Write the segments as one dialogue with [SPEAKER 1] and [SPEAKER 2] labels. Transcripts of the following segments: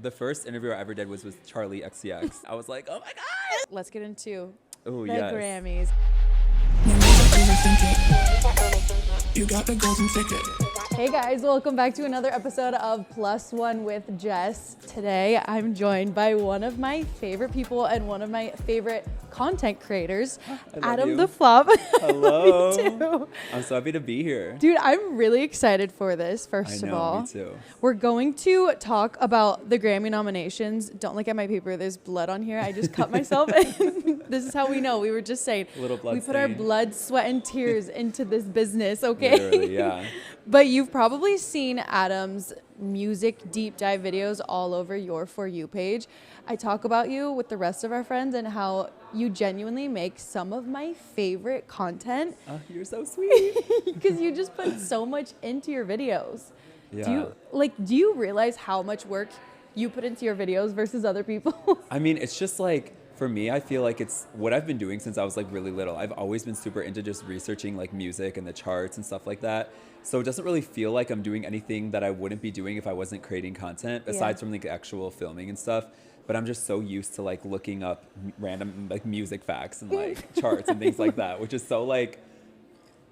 [SPEAKER 1] the first interview I ever did was with Charli XCX. I was like, oh my God.
[SPEAKER 2] Let's get into the
[SPEAKER 1] Yes.
[SPEAKER 2] Grammys.
[SPEAKER 3] You got the golden ticket.
[SPEAKER 2] Hey guys, welcome back to another episode of Plus One with Jess. Today I'm joined by one of my favorite people and one of my favorite content creators, AdamTheFlop.
[SPEAKER 1] Hello.
[SPEAKER 2] Me too.
[SPEAKER 1] I'm so happy to be here.
[SPEAKER 2] Dude, I'm really excited for this, first of all.
[SPEAKER 1] Me too.
[SPEAKER 2] We're going to talk about the Grammy nominations. Don't look at my paper, there's blood on here. I just cut myself. This is how we know. We were just saying,
[SPEAKER 1] Little blood
[SPEAKER 2] we put our
[SPEAKER 1] stain.
[SPEAKER 2] blood, sweat, and tears into this business, okay?
[SPEAKER 1] Literally, yeah.
[SPEAKER 2] But you've probably seen Adam's music deep dive videos all over your For You page. I talk about you with the rest of our friends and how you genuinely make some of my favorite content.
[SPEAKER 1] Oh, you're so sweet.
[SPEAKER 2] Because you just put so much into your videos.
[SPEAKER 1] Yeah.
[SPEAKER 2] Do you realize how much work you put into your videos versus other people?
[SPEAKER 1] I mean, it's just like, for me, I feel like it's what I've been doing since I was like really little. I've always been super into just researching like music and the charts and stuff like that. So it doesn't really feel like I'm doing anything that I wouldn't be doing if I wasn't creating content, aside from like actual filming and stuff. But I'm just so used to like looking up random like music facts and like charts and things like that, which is so like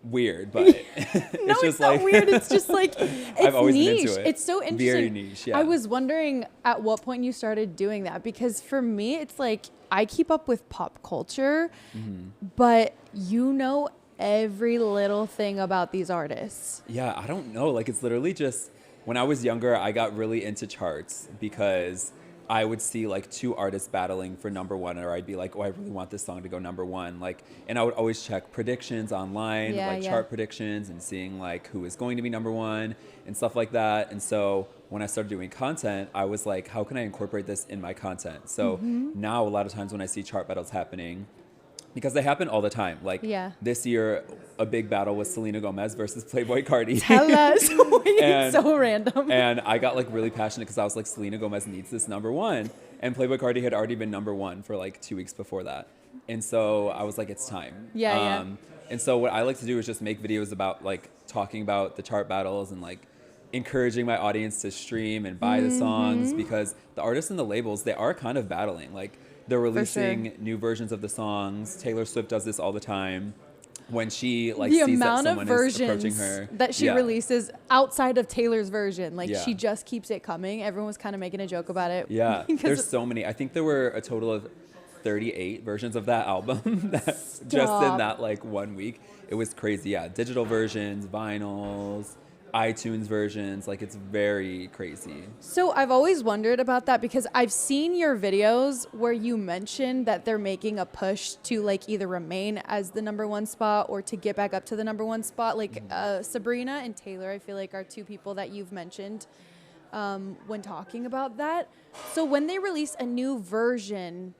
[SPEAKER 1] weird, but
[SPEAKER 2] No, it's not weird. It's just like, it's
[SPEAKER 1] I've always
[SPEAKER 2] niche.
[SPEAKER 1] been into it.
[SPEAKER 2] It's so interesting.
[SPEAKER 1] Very niche, yeah.
[SPEAKER 2] I was wondering at what point you started doing that, because for me, it's like I keep up with pop culture, but you know every little thing about these artists.
[SPEAKER 1] Yeah, I don't know. Like, it's literally just when I was younger, I got really into charts because I would see like two artists battling for number one, or I'd be like, oh, I really want this song to go number one. Like, and I would always check predictions online, chart predictions, and seeing like who is going to be number one and stuff like that. And so when I started doing content, I was like, how can I incorporate this in my content? So now a lot of times when I see chart battles happening, because they happen all the time. Like this year, a big battle was Selena Gomez versus Playboi Carti.
[SPEAKER 2] Tell us. It's so random.
[SPEAKER 1] And I got like really passionate because I was like, Selena Gomez needs this number one. And Playboi Carti had already been number one for like 2 weeks before that. And so I was like, it's time. And so what I like to do is just make videos about like talking about the chart battles and like encouraging my audience to stream and buy the songs, because the artists and the labels, they are kind of battling. Like, they're releasing new versions of the songs. Taylor Swift does this all the time. When she like sees that someone is approaching her,
[SPEAKER 2] that she releases outside of Taylor's version, like she just keeps it coming. Everyone was kind of making a joke about it.
[SPEAKER 1] Yeah, there's so many. I think there were a total of 38 versions of that album that just in that like 1 week. It was crazy. Yeah, digital versions, vinyls, iTunes versions, like it's very crazy.
[SPEAKER 2] So I've always wondered about that, because I've seen your videos where you mention that they're making a push to like either remain as the number one spot or to get back up to the number one spot. Like Sabrina and Taylor, I feel like are two people that you've mentioned when talking about that. So when they release a new version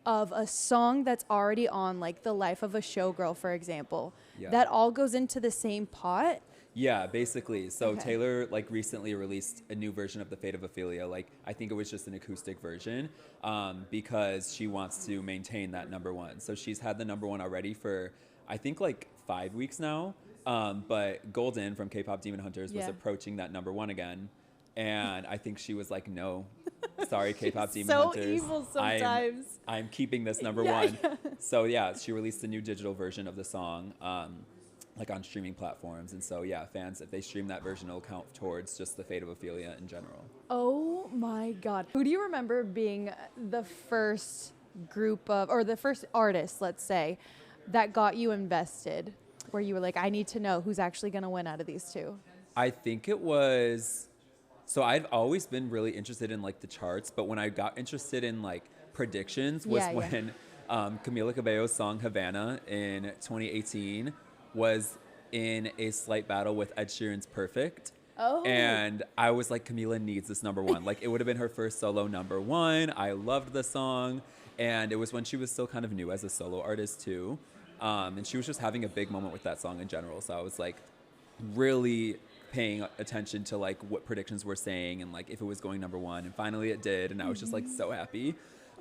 [SPEAKER 2] of a song that's already on, like The Life of a Showgirl, for example, that all goes into the same pot?
[SPEAKER 1] Yeah, basically. So Taylor like recently released a new version of The Fate of Ophelia. Like, I think it was just an acoustic version because she wants to maintain that number one. So she's had the number one already for I think like 5 weeks now. But Golden from K-Pop Demon Hunters was approaching that number one again. And I think she was like, no, sorry, K-Pop Demon Hunters.
[SPEAKER 2] So evil sometimes.
[SPEAKER 1] I'm keeping this number one. So yeah, she released a new digital version of the song. Like on streaming platforms. And so, yeah, fans, if they stream that version, it'll count towards just The Fate of Ophelia in general.
[SPEAKER 2] Oh my God. Who do you remember being the first group of, or the first artist, let's say, that got you invested, where you were like, I need to know who's actually going to win out of these two?
[SPEAKER 1] I think it was, so I've always been really interested in like the charts, but when I got interested in like predictions was when Camila Cabello's song Havana in 2018 was in a slight battle with Ed Sheeran's Perfect. And I was like, Camila needs this number one. Like, it would have been her first solo number one. I loved the song. And it was when she was still kind of new as a solo artist too. And she was just having a big moment with that song in general. So I was like really paying attention to like what predictions were saying and like if it was going number one. And finally it did. And I was just like so happy.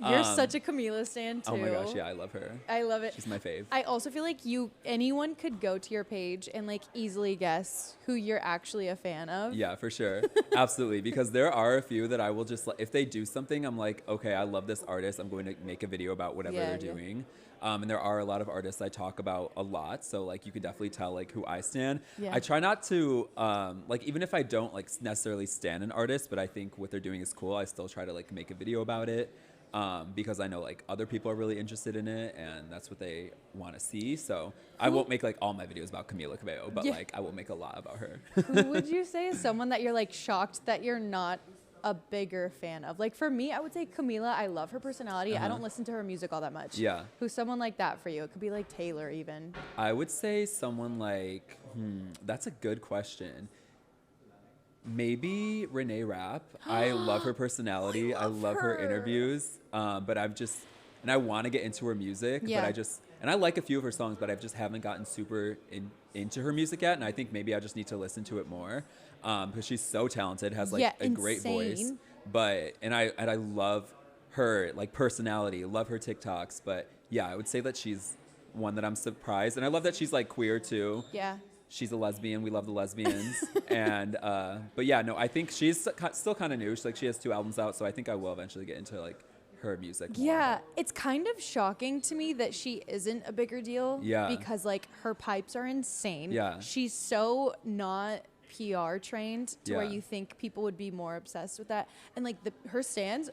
[SPEAKER 2] You're such a Camila stan too.
[SPEAKER 1] Oh my gosh, yeah, I love her.
[SPEAKER 2] I love it.
[SPEAKER 1] She's my fave.
[SPEAKER 2] I also feel like anyone could go to your page and like easily guess who you're actually a fan of.
[SPEAKER 1] Yeah, for sure. Absolutely. Because there are a few that I will just, if they do something, I'm like, okay, I love this artist. I'm going to make a video about whatever they're doing. And there are a lot of artists I talk about a lot. So like you could definitely tell like who I stan.
[SPEAKER 2] Yeah.
[SPEAKER 1] I try not to, like even if I don't like necessarily stan an artist, but I think what they're doing is cool, I still try to like make a video about it. Because I know like other people are really interested in it and that's what they want to see. So I won't make like all my videos about Camila Cabello, but like I will make a lot about her.
[SPEAKER 2] Who would you say is someone that you're like shocked that you're not a bigger fan of? Like for me, I would say Camila. I love her personality. I don't listen to her music all that much.
[SPEAKER 1] Yeah.
[SPEAKER 2] Who's someone like that for you? It could be like Taylor even.
[SPEAKER 1] I would say someone like, that's a good question. Maybe Renee Rapp. I love her personality. I love her interviews. But and I want to get into her music, but and I like a few of her songs, but I just haven't gotten super into her music yet. And I think maybe I just need to listen to it more. Because she's so talented, has like a great voice. And I love her like personality, love her TikToks. But yeah, I would say that she's one that I'm surprised. And I love that she's like queer too. Yeah. She's a lesbian. We love the lesbians. And, but yeah, no, I think she's still kind of new. She has 2 albums out. So I think I will eventually get into like her music more.
[SPEAKER 2] Yeah. It's kind of shocking to me that she isn't a bigger deal. Yeah. Because like her pipes are insane. Yeah. She's so not PR trained to where you think people would be more obsessed with that. And like her stands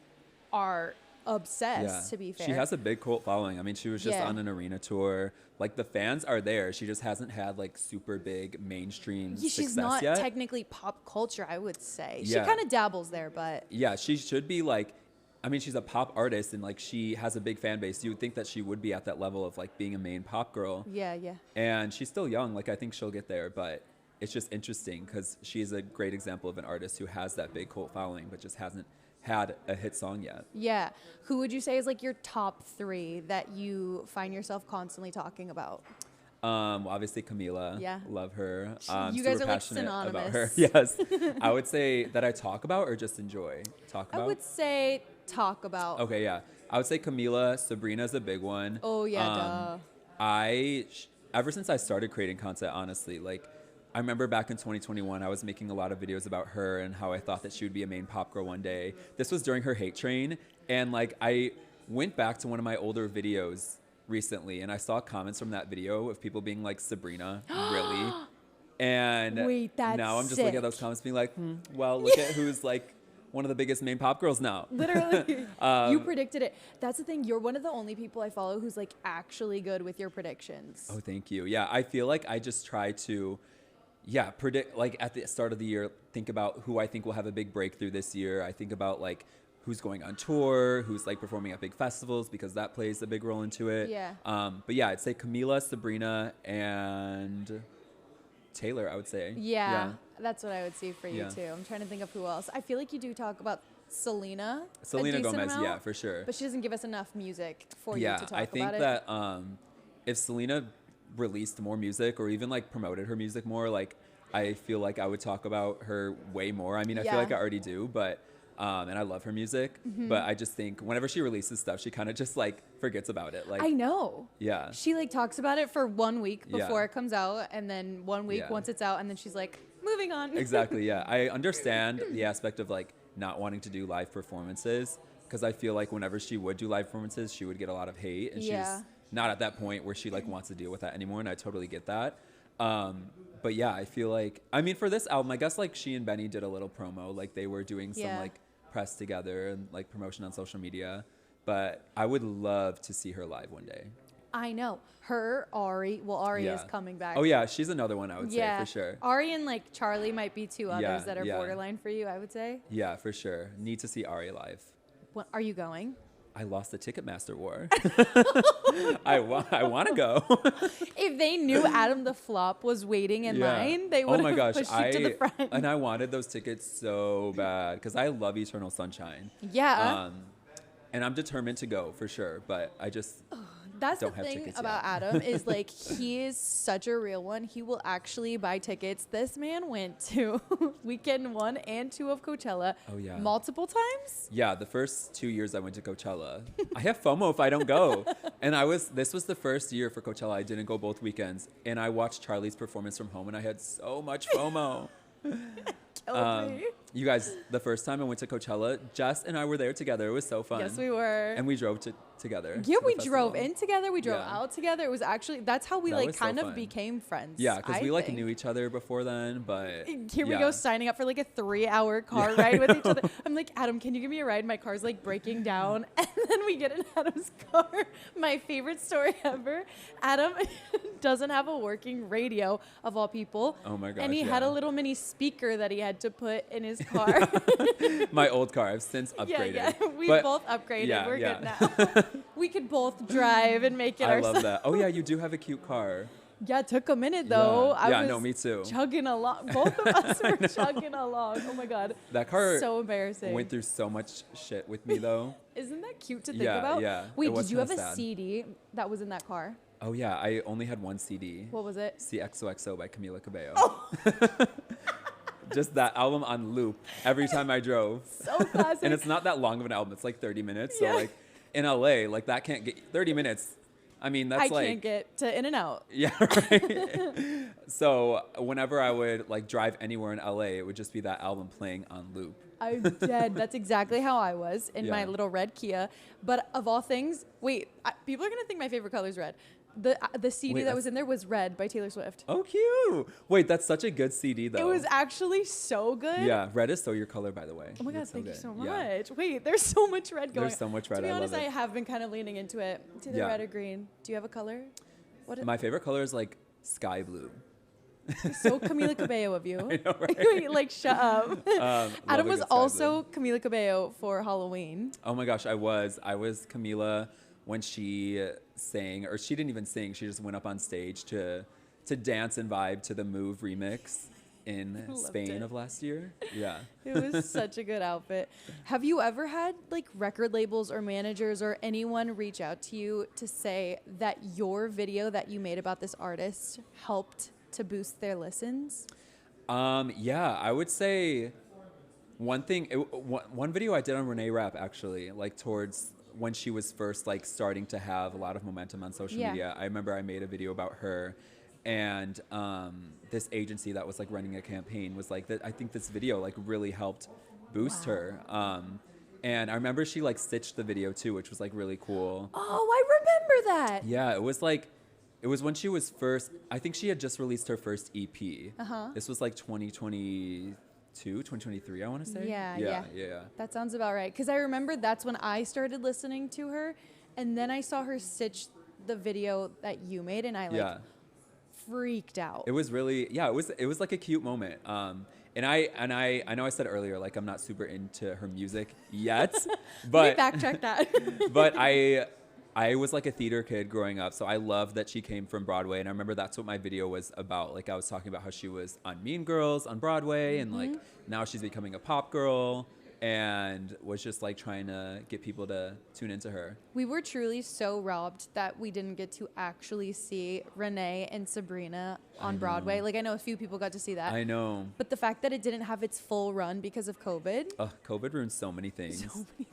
[SPEAKER 2] are obsessed, to be fair.
[SPEAKER 1] She has a big cult following. I mean, she was just on an arena tour. Like the fans are there. She just hasn't had like super big mainstream success
[SPEAKER 2] she's not
[SPEAKER 1] yet.
[SPEAKER 2] Technically pop culture, I would say. She kind of dabbles there, but
[SPEAKER 1] yeah, she should be like, I mean, she's a pop artist and like she has a big fan base. You would think that she would be at that level of like being a main pop girl. Yeah. And she's still young. Like I think she'll get there, but it's just interesting because she is a great example of an artist who has that big cult following, but just hasn't had a hit song yet. Yeah.
[SPEAKER 2] Who would you say is like your top 3 that you find yourself constantly talking about?
[SPEAKER 1] Well, obviously Camila. Yeah. Love her.
[SPEAKER 2] You guys are like synonymous.
[SPEAKER 1] About her. Yes. I would say that I talk about or just enjoy? Talk about?
[SPEAKER 2] I would say talk about.
[SPEAKER 1] Okay, yeah. I would say Camila. Sabrina's a big one.
[SPEAKER 2] Oh, yeah, duh.
[SPEAKER 1] Ever since I started creating content, honestly, like, I remember back in 2021, I was making a lot of videos about her and how I thought that she would be a main pop girl one day. This was during her hate train. And like, I went back to one of my older videos recently and I saw comments from that video of people being like, Sabrina, really? And now I'm just looking at those comments being like, well, look at who's like one of the biggest main pop girls now.
[SPEAKER 2] Literally. You predicted it. That's the thing. You're one of the only people I follow who's like actually good with your predictions.
[SPEAKER 1] Oh, thank you. Yeah, I feel like I just try to predict, like at the start of the year, think about who I think will have a big breakthrough this year. I think about like who's going on tour, who's like performing at big festivals because that plays a big role into it. Yeah. But yeah, I'd say Camila, Sabrina, and Taylor, I would say.
[SPEAKER 2] Yeah. That's what I would see for you too. I'm trying to think of who else. I feel like you do talk about Selena
[SPEAKER 1] Gomez,
[SPEAKER 2] amount,
[SPEAKER 1] yeah, for sure.
[SPEAKER 2] But she doesn't give us enough music for you to talk about it.
[SPEAKER 1] I think that if Selena released more music or even like promoted her music more, like I feel like I would talk about her way more. I mean, I feel like I already do, but and I love her music, but I just think whenever she releases stuff, she kind of just like forgets about it. Like
[SPEAKER 2] I know.
[SPEAKER 1] Yeah.
[SPEAKER 2] She like talks about it for 1 week before it comes out, and then 1 week once it's out, and then she's like, moving on.
[SPEAKER 1] Exactly. Yeah. I understand the aspect of like not wanting to do live performances because I feel like whenever she would do live performances, she would get a lot of hate, and she's not at that point where she like wants to deal with that anymore, and I totally get that. But yeah, I feel like, I mean, for this album, I guess like she and Benny did a little promo, like they were doing some like press together and like promotion on social media, but I would love to see her live one day.
[SPEAKER 2] I know. Ari is coming back.
[SPEAKER 1] Oh yeah, she's another one I would say for sure.
[SPEAKER 2] Ari and like Charli might be 2 others that are borderline for you, I would say.
[SPEAKER 1] Yeah, for sure. Need to see Ari live.
[SPEAKER 2] What, are you going?
[SPEAKER 1] I lost the Ticketmaster war. I want to go.
[SPEAKER 2] If they knew AdamTheFlop was waiting in line, they would have pushed you to the front.
[SPEAKER 1] And I wanted those tickets so bad because I love Eternal Sunshine.
[SPEAKER 2] Yeah.
[SPEAKER 1] And I'm determined to go for sure, but I just
[SPEAKER 2] That's the
[SPEAKER 1] don't have
[SPEAKER 2] thing
[SPEAKER 1] tickets
[SPEAKER 2] about
[SPEAKER 1] yet.
[SPEAKER 2] Adam is like he is such a real one. He will actually buy tickets. This man went to weekend 1 and 2 of Coachella multiple times.
[SPEAKER 1] Yeah, the first 2 years I went to Coachella. I have FOMO if I don't go. And this was the first year for Coachella I didn't go both weekends. And I watched Charli's performance from home and I had so much FOMO.
[SPEAKER 2] Killed me.
[SPEAKER 1] You guys, the first time I went to Coachella, Jess and I were there together. It was so fun.
[SPEAKER 2] Yes, we were.
[SPEAKER 1] And we drove together.
[SPEAKER 2] Yeah,
[SPEAKER 1] to
[SPEAKER 2] we
[SPEAKER 1] the
[SPEAKER 2] drove
[SPEAKER 1] festival.
[SPEAKER 2] in together. We drove out together. It was actually, that's how we
[SPEAKER 1] That
[SPEAKER 2] like
[SPEAKER 1] was so
[SPEAKER 2] kind of
[SPEAKER 1] fun.
[SPEAKER 2] became friends.
[SPEAKER 1] Yeah, because we like
[SPEAKER 2] think.
[SPEAKER 1] knew each other before then, but
[SPEAKER 2] Here we go signing up for like a 3-hour car ride with each other. I'm like, Adam, can you give me a ride? My car's like breaking down. And then we get in Adam's car. My favorite story ever. Adam doesn't have a working radio of all people.
[SPEAKER 1] Oh my gosh.
[SPEAKER 2] And he had a little mini speaker that he had to put in his car.
[SPEAKER 1] My old car. I've since upgraded.
[SPEAKER 2] Yeah. We
[SPEAKER 1] But-
[SPEAKER 2] both upgraded. We're
[SPEAKER 1] yeah.
[SPEAKER 2] good now. We could both drive and make it
[SPEAKER 1] I
[SPEAKER 2] ourselves.
[SPEAKER 1] love that. Oh yeah, you do have a cute car.
[SPEAKER 2] Yeah, it took a minute though.
[SPEAKER 1] Yeah,
[SPEAKER 2] I was
[SPEAKER 1] no, me too.
[SPEAKER 2] chugging along. Both of us were chugging along. Oh my God.
[SPEAKER 1] That car
[SPEAKER 2] So embarrassing.
[SPEAKER 1] went through so much shit with me though.
[SPEAKER 2] Isn't that cute to think
[SPEAKER 1] Yeah,
[SPEAKER 2] about?
[SPEAKER 1] yeah. It
[SPEAKER 2] Wait,
[SPEAKER 1] was
[SPEAKER 2] did you have
[SPEAKER 1] kinda
[SPEAKER 2] a
[SPEAKER 1] sad.
[SPEAKER 2] CD that was in that car?
[SPEAKER 1] Oh yeah, I only had one CD.
[SPEAKER 2] What was it?
[SPEAKER 1] CXOXO by Camila Cabello. Just that album on loop every time I drove.
[SPEAKER 2] So classic.
[SPEAKER 1] And it's not that long of an album. It's like 30 minutes. So
[SPEAKER 2] Yeah.
[SPEAKER 1] like in LA, like that can't get 30 minutes. I mean, that's
[SPEAKER 2] I
[SPEAKER 1] like
[SPEAKER 2] can't get to In and Out.
[SPEAKER 1] Yeah, right. So whenever I would like drive anywhere in LA, it would just be that album playing on loop.
[SPEAKER 2] I'm dead. That's exactly how I was in my
[SPEAKER 1] Yeah.
[SPEAKER 2] little red Kia. But of all things, wait, people are gonna think my favorite color is red. The CD
[SPEAKER 1] Wait,
[SPEAKER 2] that was
[SPEAKER 1] that's-
[SPEAKER 2] in there was Red by Taylor Swift.
[SPEAKER 1] Oh, cute. Wait, that's such a good CD though.
[SPEAKER 2] It was actually so good.
[SPEAKER 1] Yeah, red is so your color, by the way.
[SPEAKER 2] Oh my God,
[SPEAKER 1] It's
[SPEAKER 2] thank you
[SPEAKER 1] good.
[SPEAKER 2] so
[SPEAKER 1] Yeah.
[SPEAKER 2] much. Wait, there's so much red going
[SPEAKER 1] There's so much red,
[SPEAKER 2] To be
[SPEAKER 1] I love
[SPEAKER 2] honest,
[SPEAKER 1] it.
[SPEAKER 2] I have been kind of leaning into it, to the
[SPEAKER 1] Yeah.
[SPEAKER 2] red or green. Do you have a color? What is
[SPEAKER 1] My favorite color is like sky blue.
[SPEAKER 2] so Camila Cabello of you?
[SPEAKER 1] I know, right?
[SPEAKER 2] Wait, like shut up.
[SPEAKER 1] Love
[SPEAKER 2] Adam
[SPEAKER 1] a
[SPEAKER 2] was
[SPEAKER 1] good sky
[SPEAKER 2] also Camila Cabello for Halloween.
[SPEAKER 1] Oh my gosh, I was Camila when she sang, or she didn't even sing. She just went up on stage to dance and vibe to the Move remix in
[SPEAKER 2] Loved
[SPEAKER 1] Spain
[SPEAKER 2] it.
[SPEAKER 1] of last year. Yeah.
[SPEAKER 2] It was such a good outfit. Have you ever had like record labels or managers or anyone reach out to you to say that your video that you made about this artist helped to boost their listens?
[SPEAKER 1] Yeah, I would say one video I did on Renee Rapp actually, like towards when she was first like starting to have a lot of momentum on social
[SPEAKER 2] Yeah.
[SPEAKER 1] media. I remember I made a video about her, and this agency that was like running a campaign was like that. I think this video like really helped boost her. And I remember she like stitched the video too, which was like really cool.
[SPEAKER 2] Oh, I remember that.
[SPEAKER 1] Yeah, it was when she was first, I think she had just released her first EP. This was like 2022, 2023, I want to say.
[SPEAKER 2] Yeah. That sounds about right. Because I remember that's when I started listening to her. And then I saw her stitch the video that you made. And I like freaked out.
[SPEAKER 1] It was really, it was like a cute moment. And I know I said earlier, like I'm not super into her music yet, but
[SPEAKER 2] Let me backtrack that.
[SPEAKER 1] but I was like a theater kid growing up, so I loved that she came from Broadway, and I remember that's what my video was about. Like I was talking about how she was on Mean Girls on Broadway, and like now she's becoming a pop girl, and was just like trying to get people to tune into her.
[SPEAKER 2] We were truly so robbed that we didn't get to actually see Renee and Sabrina on Broadway. Like I know a few people got to see that.
[SPEAKER 1] I know.
[SPEAKER 2] But the fact that it didn't have its full run because of COVID.
[SPEAKER 1] COVID ruined so many things.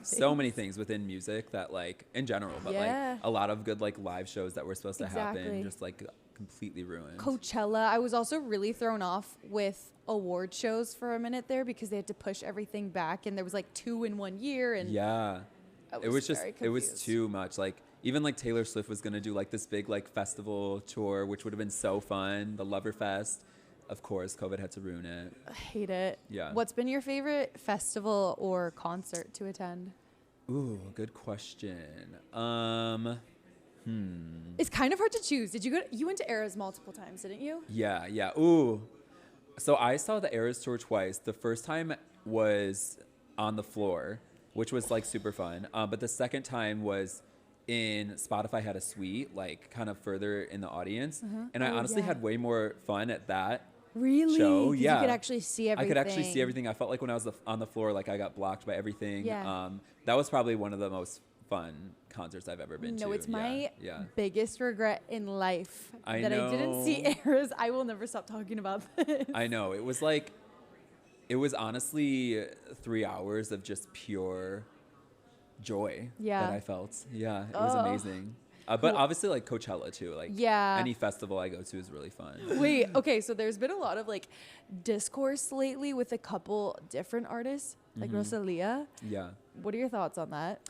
[SPEAKER 2] So
[SPEAKER 1] many things within music that like in general, but
[SPEAKER 2] Yeah.
[SPEAKER 1] like a lot of good like live shows that were supposed to
[SPEAKER 2] Exactly.
[SPEAKER 1] happen just like completely ruined.
[SPEAKER 2] Coachella, I was also really thrown off with award shows for a minute there because they had to push everything back and there was like 2 in 1 year and
[SPEAKER 1] Yeah. It was just
[SPEAKER 2] very
[SPEAKER 1] it was
[SPEAKER 2] confused.
[SPEAKER 1] too much. Like even like Taylor Swift was gonna do like this big like festival tour, which would have been so fun, the Loverfest. Of course, COVID had to ruin it.
[SPEAKER 2] I hate it.
[SPEAKER 1] Yeah.
[SPEAKER 2] What's been your favorite festival or concert to attend?
[SPEAKER 1] Ooh, good question.
[SPEAKER 2] It's kind of hard to choose. You went to Eras multiple times, didn't you?
[SPEAKER 1] Yeah. Ooh. So I saw the Eras tour twice. The first time was on the floor, which was like super fun. But the second time was in Spotify had a suite, like kind of further in the audience. And I honestly had way more fun at that
[SPEAKER 2] Really?
[SPEAKER 1] show.
[SPEAKER 2] 'Cause
[SPEAKER 1] Yeah.
[SPEAKER 2] You could actually see everything.
[SPEAKER 1] I could actually see everything. I felt like when I was on the floor, like I got blocked by everything.
[SPEAKER 2] Yeah.
[SPEAKER 1] That was probably one of the most fun concerts I've ever been to.
[SPEAKER 2] No, it's my
[SPEAKER 1] yeah.
[SPEAKER 2] biggest regret in life
[SPEAKER 1] I
[SPEAKER 2] that
[SPEAKER 1] know.
[SPEAKER 2] I didn't see Eras. I will never stop talking about this.
[SPEAKER 1] I know. It was honestly 3 hours of just pure joy that I felt. Yeah, it was amazing. But obviously, like Coachella too. Like, any festival I go to is really fun.
[SPEAKER 2] Wait, okay, so there's been a lot of like discourse lately with a couple different artists, like Rosalia.
[SPEAKER 1] Yeah.
[SPEAKER 2] What are your thoughts on that?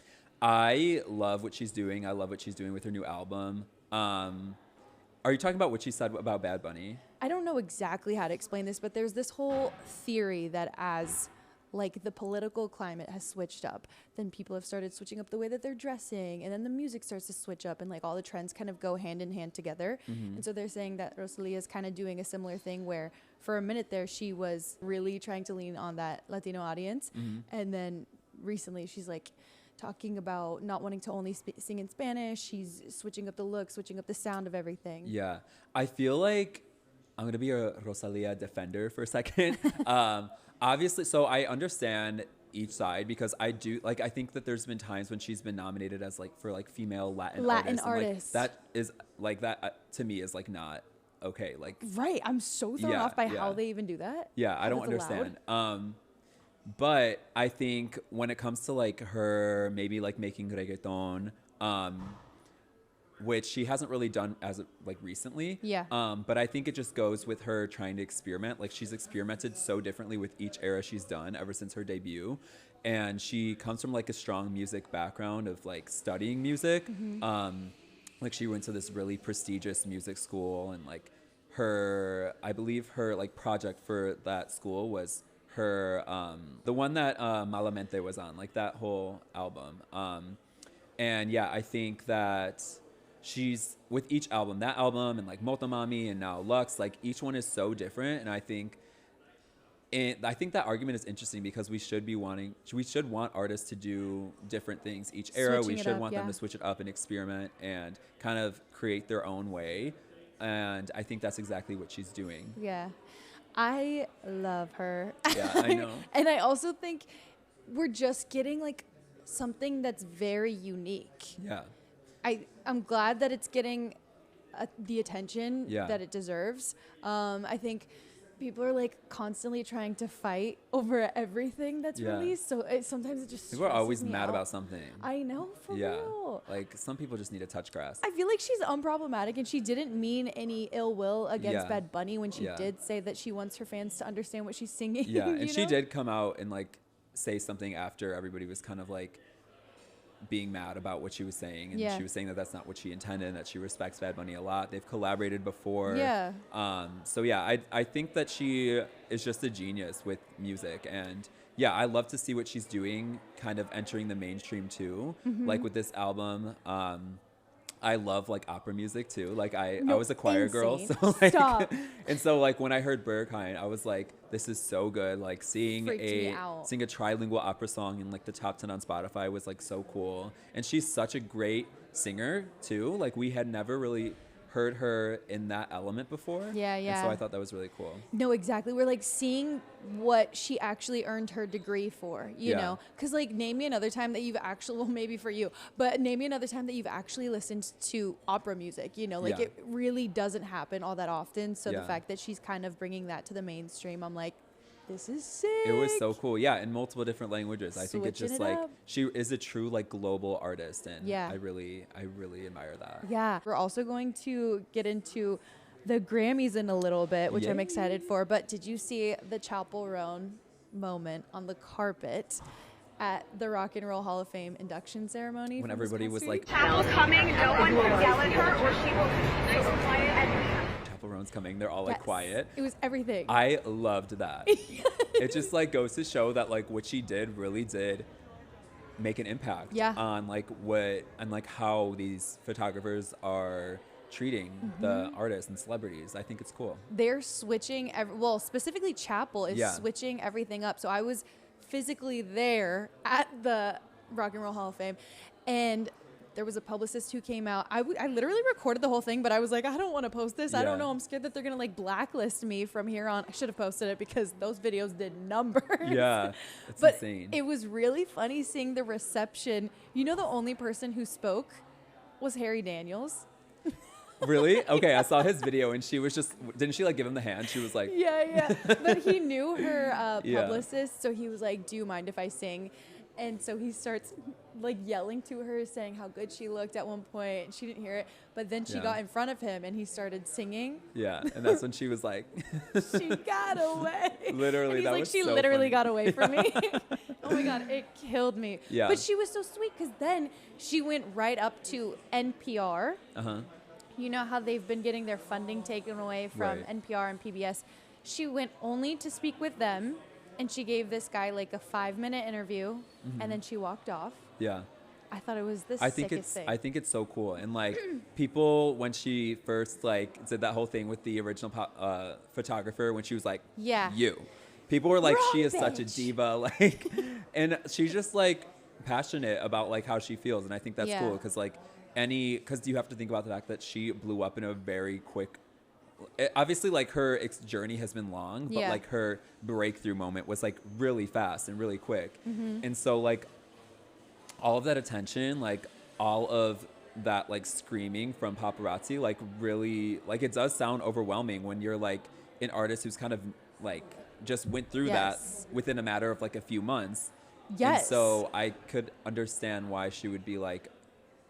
[SPEAKER 1] I love what she's doing. I love what she's doing with her new album. Are you talking about what she said about Bad Bunny?
[SPEAKER 2] I don't know exactly how to explain this, but there's this whole theory that as like the political climate has switched up, then people have started switching up the way that they're dressing, and then the music starts to switch up, and like all the trends kind of go hand in hand together. And so they're saying that Rosalia is kind of doing a similar thing where for a minute there she was really trying to lean on that Latino audience, and then recently she's like talking about not wanting to only sing in Spanish. She's switching up the look, switching up the sound of everything.
[SPEAKER 1] Yeah, I feel like I'm gonna be a Rosalia defender for a second. Obviously, so I understand each side because I think that there's been times when she's been nominated as like for like female Latin artists.
[SPEAKER 2] artists.
[SPEAKER 1] And, like, that is like that to me is like not okay. Like
[SPEAKER 2] Right, I'm so thrown off by how they even do that.
[SPEAKER 1] Yeah, I don't understand. But I think when it comes to like her maybe like making reggaeton, which she hasn't really done as of, like recently.
[SPEAKER 2] Yeah.
[SPEAKER 1] But I think it just goes with her trying to experiment. Like she's experimented so differently with each era she's done ever since her debut. And she comes from like a strong music background of like studying music. Like she went to this really prestigious music school, and like I believe her like project for that school was her, the one that Malamente was on, like that whole album. And yeah, I think that she's with each album, that album and like Motomami and now Lux, like each one is so different. And I think that argument is interesting because we should want artists to do different things each era. We should want them to switch it up and experiment and kind of create their own way. And I think that's exactly what she's doing.
[SPEAKER 2] Yeah. I love her.
[SPEAKER 1] Yeah, I know.
[SPEAKER 2] And I also think we're just getting like something that's very unique.
[SPEAKER 1] Yeah.
[SPEAKER 2] I'm glad that it's getting the attention that it deserves. I think people are like constantly trying to fight over everything that's released. So sometimes it just
[SPEAKER 1] people are always mad
[SPEAKER 2] out.
[SPEAKER 1] about something.
[SPEAKER 2] I know, for real.
[SPEAKER 1] Like some people just need to touch grass.
[SPEAKER 2] I feel like she's unproblematic, and she didn't mean any ill will against Bad Bunny when she did say that she wants her fans to understand what she's singing.
[SPEAKER 1] Yeah, and she did come out and like say something after everybody was kind of like being mad about what she was saying, and she was saying that that's not what she intended, and that she respects Bad Bunny a lot. They've collaborated before.
[SPEAKER 2] Yeah.
[SPEAKER 1] So yeah, I think that she is just a genius with music, and yeah, I love to see what she's doing, kind of entering the mainstream too, like with this album. I love like opera music too. Like I was a choir girl, so like, and so like when I heard Berghain, I was like, this is so good. Like seeing a trilingual opera song in like the top 10 on Spotify was like so cool. And she's such a great singer too. Like we had never really heard her in that element before.
[SPEAKER 2] Yeah.
[SPEAKER 1] And so I thought that was really cool.
[SPEAKER 2] No, exactly. We're like seeing what she actually earned her degree for, you know? Because like name me another time that you've actually, well, maybe for you, but name me another time that you've actually listened to opera music, you know? Like it really doesn't happen all that often. So the fact that she's kind of bringing that to the mainstream, I'm like, this is sick.
[SPEAKER 1] It was so cool. Yeah, in multiple different languages. I think it's just like she is a true like global artist, and I really admire that.
[SPEAKER 2] Yeah. We're also going to get into the Grammys in a little bit, which I'm excited for. But did you see the Chappell Roan moment on the carpet at the Rock and Roll Hall of Fame induction ceremony?
[SPEAKER 1] When everybody was like,
[SPEAKER 4] Chappell's coming, no one will yell at her or she will be so quiet and
[SPEAKER 1] Chappell Roan's coming, they're all like quiet.
[SPEAKER 2] It was everything.
[SPEAKER 1] I loved that. It just like goes to show that like what she did really did make an impact on like what and like how these photographers are treating the artists and celebrities. I think it's cool.
[SPEAKER 2] They're switching specifically Chappell is switching everything up. So I was physically there at the Rock and Roll Hall of Fame, and there was a publicist who came out. I literally recorded the whole thing, but I was like, I don't want to post this. I don't know. I'm scared that they're going to like blacklist me from here on. I should have posted it because those videos did numbers.
[SPEAKER 1] Yeah, it's
[SPEAKER 2] but
[SPEAKER 1] insane.
[SPEAKER 2] It was really funny seeing the reception. You know, the only person who spoke was Harry Daniels.
[SPEAKER 1] Really? Okay, I saw his video and she was just, didn't she like give him the hand? She was like,
[SPEAKER 2] yeah. But he knew her publicist, so he was like, do you mind if I sing? And so he starts like yelling to her, saying how good she looked at one point. And she didn't hear it, but then she got in front of him and he started singing.
[SPEAKER 1] Yeah, and that's when she was like,
[SPEAKER 2] she got away.
[SPEAKER 1] Literally,
[SPEAKER 2] and
[SPEAKER 1] that
[SPEAKER 2] like,
[SPEAKER 1] was
[SPEAKER 2] she
[SPEAKER 1] so
[SPEAKER 2] literally
[SPEAKER 1] funny.
[SPEAKER 2] got away from me. Oh my God, it killed me.
[SPEAKER 1] Yeah.
[SPEAKER 2] But she was so sweet because then she went right up to NPR. You know how they've been getting their funding taken away from NPR and PBS. She went only to speak with them, and she gave this guy like a 5-minute interview, and then she walked off.
[SPEAKER 1] Yeah.
[SPEAKER 2] I thought it was the sickest thing.
[SPEAKER 1] I think it's so cool. And like people, when she first like did that whole thing with the original photographer, when she was like, you. People were like, she is such a diva. Like, and she's just like passionate about like how she feels. And I think that's cool because like because you have to think about the fact that she blew up in a very quick, obviously like her journey has been long, but like her breakthrough moment was like really fast and really quick. And so like all of that attention, like all of that like screaming from paparazzi, like really, like it does sound overwhelming when you're like an artist who's kind of like just went through that within a matter of like a few months. And so I could understand why she would be like,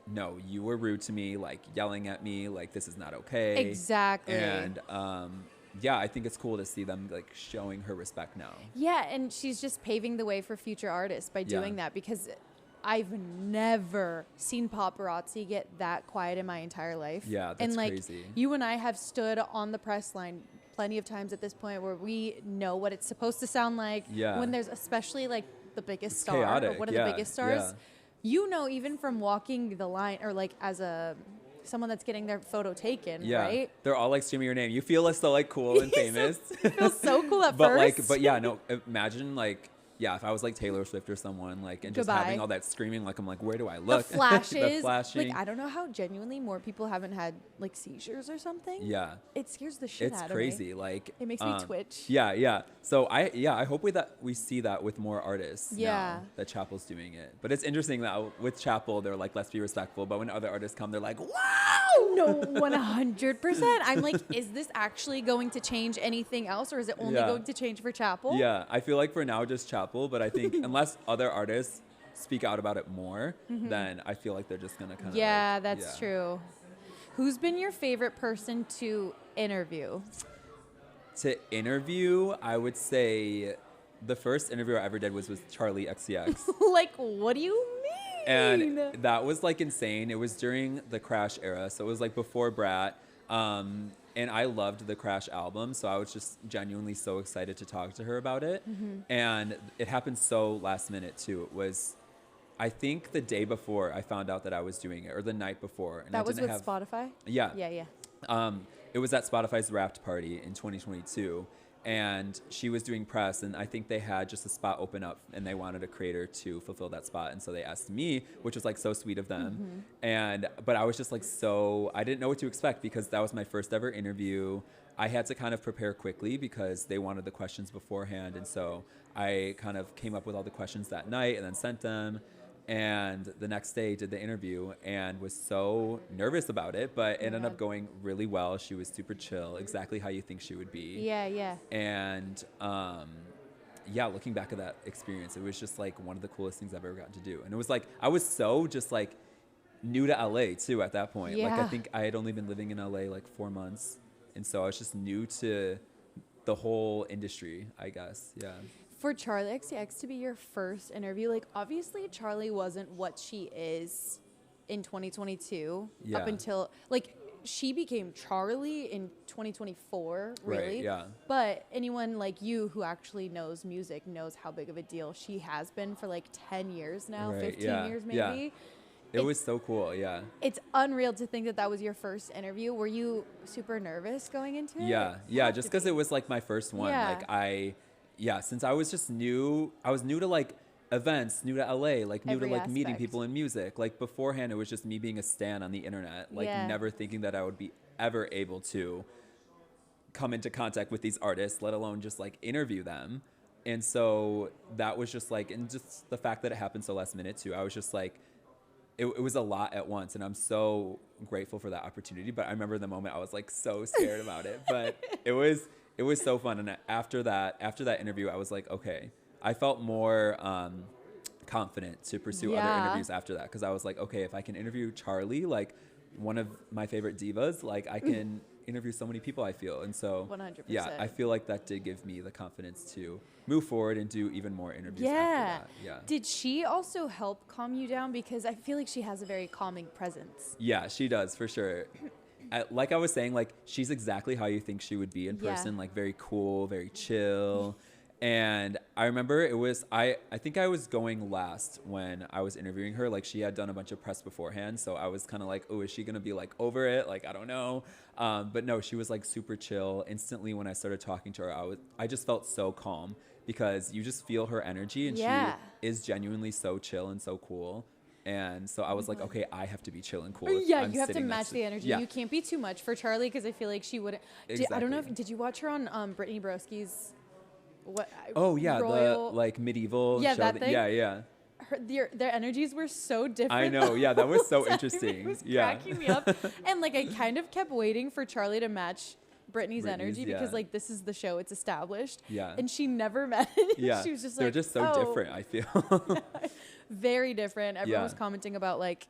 [SPEAKER 1] no, you were rude to me, like yelling at me, like this is not okay.
[SPEAKER 2] Exactly.
[SPEAKER 1] And I think it's cool to see them like showing her respect now.
[SPEAKER 2] Yeah, and she's just paving the way for future artists by doing that, because I've never seen paparazzi get that quiet in my entire life.
[SPEAKER 1] Yeah, that's
[SPEAKER 2] and like
[SPEAKER 1] crazy.
[SPEAKER 2] You and I have stood on the press line plenty of times at this point where we know what it's supposed to sound like.
[SPEAKER 1] Yeah.
[SPEAKER 2] When there's especially like the biggest star
[SPEAKER 1] chaotic.
[SPEAKER 2] or one of the biggest stars. You know, even from walking the line or like as someone that's getting their photo taken, right?
[SPEAKER 1] They're all like screaming your name. You feel so like cool and famous.
[SPEAKER 2] You feel so cool at
[SPEAKER 1] but
[SPEAKER 2] first.
[SPEAKER 1] Imagine like, if I was like Taylor Swift or someone like, and just having all that screaming, like I'm like, where do I look?
[SPEAKER 2] The flashes,
[SPEAKER 1] the flashing.
[SPEAKER 2] like I don't know how genuinely more people haven't had like seizures or something.
[SPEAKER 1] Yeah,
[SPEAKER 2] it scares the shit out of me.
[SPEAKER 1] It's crazy. Like
[SPEAKER 2] it makes me twitch.
[SPEAKER 1] Yeah. So I hope we see that with more artists.
[SPEAKER 2] Yeah,
[SPEAKER 1] now that Chappell's doing it. But it's interesting that with Chappell, they're like, let's be respectful. But when other artists come, they're like, wow.
[SPEAKER 2] No, 100%. I'm like, is this actually going to change anything else, or is it only going to change for Chappell?
[SPEAKER 1] Yeah, I feel like for now just Chappell, but I think unless other artists speak out about it more, then I feel like they're just gonna kind of
[SPEAKER 2] that's true. Who's been your favorite person to interview?
[SPEAKER 1] To interview, I would say the first interview I ever did was with Charli XCX.
[SPEAKER 2] Like, what do you mean?
[SPEAKER 1] And that was like insane. It was during the Crash era, so it was like before Brat. And I loved the Crash album, so I was just genuinely so excited to talk to her about it. And it happened so last minute too. It was, I think, the day before I found out that I was doing it, or the night before. And
[SPEAKER 2] that was with Spotify?
[SPEAKER 1] Yeah.
[SPEAKER 2] Yeah.
[SPEAKER 1] It was at Spotify's Wrapped party in 2022. And she was doing press, and I think they had just a spot open up, and they wanted a creator to fulfill that spot. And so they asked me, which was like so sweet of them. But I was just like, I didn't know what to expect, because that was my first ever interview. I had to kind of prepare quickly because they wanted the questions beforehand. And so I kind of came up with all the questions that night and then sent them. And the next day did the interview and was so nervous about it, but it ended up going really well. She was super chill, exactly how you think she would be.
[SPEAKER 2] Yeah.
[SPEAKER 1] And looking back at that experience, it was just like one of the coolest things I've ever gotten to do. And it was like, I was so just like new to LA too at that point. Like I think I had only been living in LA like 4 months. And so I was just new to the whole industry, I guess. Yeah.
[SPEAKER 2] For Charli XCX to be your first interview, like obviously Charli wasn't what she is in 2022 up until like she became Charli in 2024, really.
[SPEAKER 1] Right, yeah.
[SPEAKER 2] But anyone like you who actually knows music knows how big of a deal she has been for like 10 years now, 15 years maybe.
[SPEAKER 1] Yeah. It was so cool, yeah.
[SPEAKER 2] It's unreal to think that that was your first interview. Were you super nervous going into it?
[SPEAKER 1] Yeah, just because it was like my first one.
[SPEAKER 2] Yeah.
[SPEAKER 1] Like since I was just new, I was new to like events, new to LA, like new
[SPEAKER 2] Every
[SPEAKER 1] to like meeting
[SPEAKER 2] aspect.
[SPEAKER 1] people in music. Like beforehand, it was just me being a stan on the internet, like never thinking that I would be ever able to come into contact with these artists, let alone just like interview them. And so that was just like, and just the fact that it happened so last minute too, I was just like, it was a lot at once, and I'm so grateful for that opportunity. But I remember the moment I was like so scared about it, but it was so fun. And after that interview, I was like, okay, I felt more confident to pursue other interviews after that, because I was like, okay, if I can interview Charli, like one of my favorite divas, like I can interview so many people, I feel. And so
[SPEAKER 2] 100%.
[SPEAKER 1] yeah, I feel like that did give me the confidence to move forward and do even more interviews after that. Yeah.
[SPEAKER 2] Did she also help calm you down? Because I feel like she has a very calming presence.
[SPEAKER 1] Yeah, she does, for sure. Like I was saying, like she's exactly how you think she would be in person, like very cool, very chill. And I remember it was, I think I was going last when I was interviewing her. Like she had done a bunch of press beforehand. So I was kind of like, oh, is she going to be like over it? Like, I don't know. But no, she was like super chill. Instantly when I started talking to her, I just felt so calm, because you just feel her energy, and she is genuinely so chill and so cool. And so I was like, okay, I have to be chill and cool.
[SPEAKER 2] Yeah, you have to match the energy.
[SPEAKER 1] Yeah.
[SPEAKER 2] You can't be too much for Charli, because I feel like she wouldn't.
[SPEAKER 1] Exactly.
[SPEAKER 2] I don't know if, did you watch her on Brittany Broski's
[SPEAKER 1] Oh yeah,
[SPEAKER 2] Royal,
[SPEAKER 1] the like medieval show.
[SPEAKER 2] That thing.
[SPEAKER 1] Yeah.
[SPEAKER 2] Their energies were so different.
[SPEAKER 1] I know. Yeah, that was so
[SPEAKER 2] time.
[SPEAKER 1] interesting.
[SPEAKER 2] It was
[SPEAKER 1] yeah.
[SPEAKER 2] cracking me up. And like I kind of kept waiting for Charli to match Brittany's energy, because like this is the show, it's established.
[SPEAKER 1] Yeah.
[SPEAKER 2] And she never met.
[SPEAKER 1] Yeah.
[SPEAKER 2] She was just
[SPEAKER 1] they're
[SPEAKER 2] like,
[SPEAKER 1] just so different, I feel.
[SPEAKER 2] Very different. Everyone was
[SPEAKER 1] Yeah.
[SPEAKER 2] commenting about like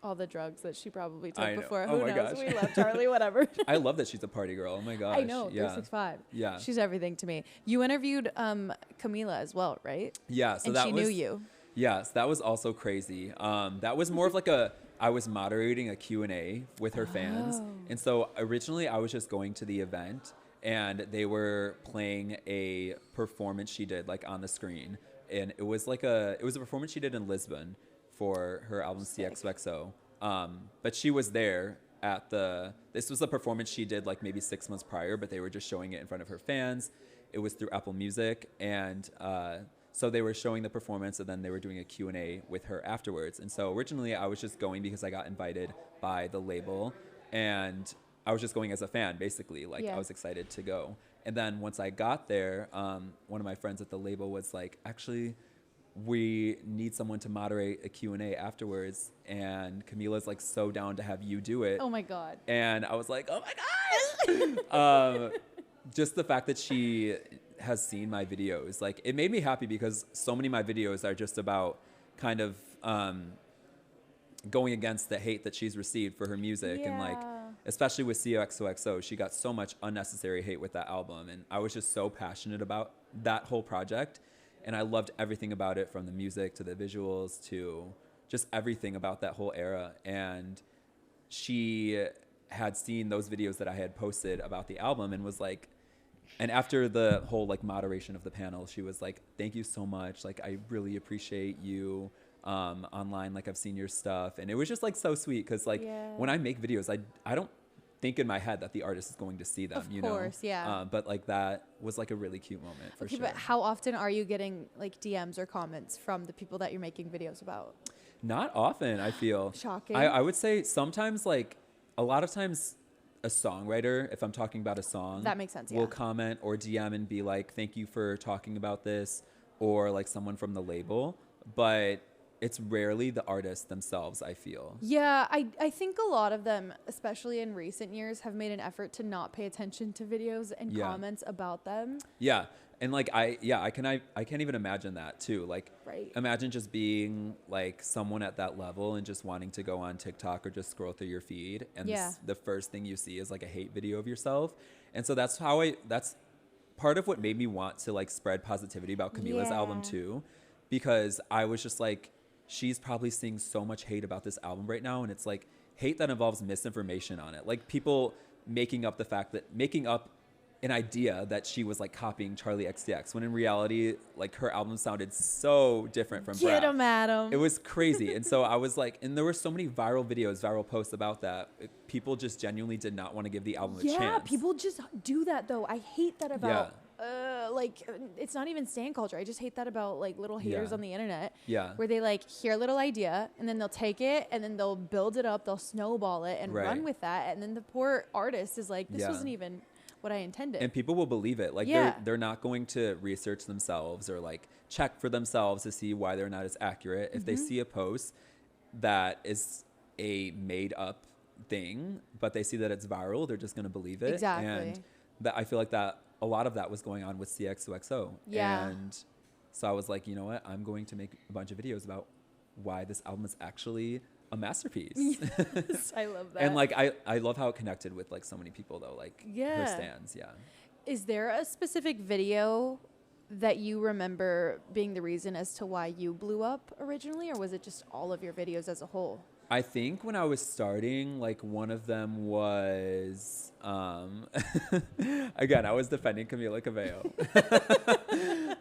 [SPEAKER 2] all the drugs that she probably took
[SPEAKER 1] I know.
[SPEAKER 2] before.
[SPEAKER 1] Oh
[SPEAKER 2] Who
[SPEAKER 1] my
[SPEAKER 2] knows?
[SPEAKER 1] gosh.
[SPEAKER 2] We love Charli, whatever.
[SPEAKER 1] I love that she's a party girl. Oh my gosh.
[SPEAKER 2] I know,
[SPEAKER 1] Yeah.
[SPEAKER 2] 365.
[SPEAKER 1] Yeah.
[SPEAKER 2] She's everything to me. You interviewed Camila as well, right?
[SPEAKER 1] Yeah. So
[SPEAKER 2] and
[SPEAKER 1] that
[SPEAKER 2] she
[SPEAKER 1] was,
[SPEAKER 2] knew you.
[SPEAKER 1] Yes, that was also crazy. That was more of like I was moderating a Q&A with her fans. And so originally I was just going to the event, and they were playing a performance she did like on the screen. And it was a performance she did in Lisbon for her album CXXO. But she was there at this was a performance she did like maybe 6 months prior, but they were just showing it in front of her fans. It was through Apple Music. And, so they were showing the performance, and then they were doing a Q&A with her afterwards. And so originally I was just going because I got invited by the label, and I was just going as a fan, basically. Like I was excited to go. And then once I got there, one of my friends at the label was like, actually, we need someone to moderate a Q&A afterwards, and Camila's like so down to have you do it.
[SPEAKER 2] Oh my God.
[SPEAKER 1] And I was like, oh my gosh. Just the fact that she has seen my videos, like it made me happy, because so many of my videos are just about kind of going against the hate that she's received for her music. And like, especially with CXOXO, she got so much unnecessary hate with that album. And I was just so passionate about that whole project. And I loved everything about it, from the music to the visuals to just everything about that whole era. And she had seen those videos that I had posted about the album, and was like, and after the whole like moderation of the panel, she was like, thank you so much. Like, I really appreciate you online. Like, I've seen your stuff. And it was just like so sweet, because like when I make videos, I don't think in my head that the artist is going to see them,
[SPEAKER 2] Of course, yeah.
[SPEAKER 1] But like that was like a really cute moment for sure.
[SPEAKER 2] But how often are you getting like DMs or comments from the people that you're making videos about?
[SPEAKER 1] Not often, I feel.
[SPEAKER 2] Shocking.
[SPEAKER 1] I would say sometimes, like a lot of times, a songwriter, if I'm talking about a song,
[SPEAKER 2] that makes sense,
[SPEAKER 1] will comment or DM and be like, thank you for talking about this, or like someone from the label. But it's rarely the artists themselves, I feel.
[SPEAKER 2] Yeah, I think a lot of them, especially in recent years, have made an effort to not pay attention to videos and comments about them.
[SPEAKER 1] Yeah. And like I can't even imagine that too. Like, imagine just being like someone at that level and just wanting to go on TikTok or just scroll through your feed, and the first thing you see is like a hate video of yourself. And so that's part of what made me want to like spread positivity about Camila's album too, because I was just like, she's probably seeing so much hate about this album right now, and it's like hate that involves misinformation on it, like people making up an idea that she was like copying Charli XCX, when in reality, like her album sounded so different from
[SPEAKER 2] Get
[SPEAKER 1] Brad.
[SPEAKER 2] 'em, Adam.
[SPEAKER 1] It was crazy. And so I was like, and there were so many viral posts about that. People just genuinely did not want to give the album a chance.
[SPEAKER 2] Yeah, people just do that though. I hate that about it's not even stan culture. I just hate that about like little haters on the internet.
[SPEAKER 1] Yeah.
[SPEAKER 2] Where they like hear a little idea and then they'll take it and then they'll build it up, they'll snowball it and run with that. And then the poor artist is like, this wasn't even what I intended.
[SPEAKER 1] And people will believe it. Like they're not going to research themselves or like check for themselves to see why they're not as accurate. If they see a post that is a made up thing, but they see that it's viral, they're just going to believe it.
[SPEAKER 2] Exactly.
[SPEAKER 1] And that I feel like that a lot of that was going on with CXOXO.
[SPEAKER 2] Yeah.
[SPEAKER 1] And so I was like, you know what? I'm going to make a bunch of videos about why this album is actually a masterpiece.
[SPEAKER 2] Yes, I love that.
[SPEAKER 1] And like I love how it connected with like so many people though, like her stans. Yeah.
[SPEAKER 2] Is there a specific video that you remember being the reason as to why you blew up originally, or was it just all of your videos as a whole?
[SPEAKER 1] I think when I was starting, like one of them was, again, I was defending Camila Cabello.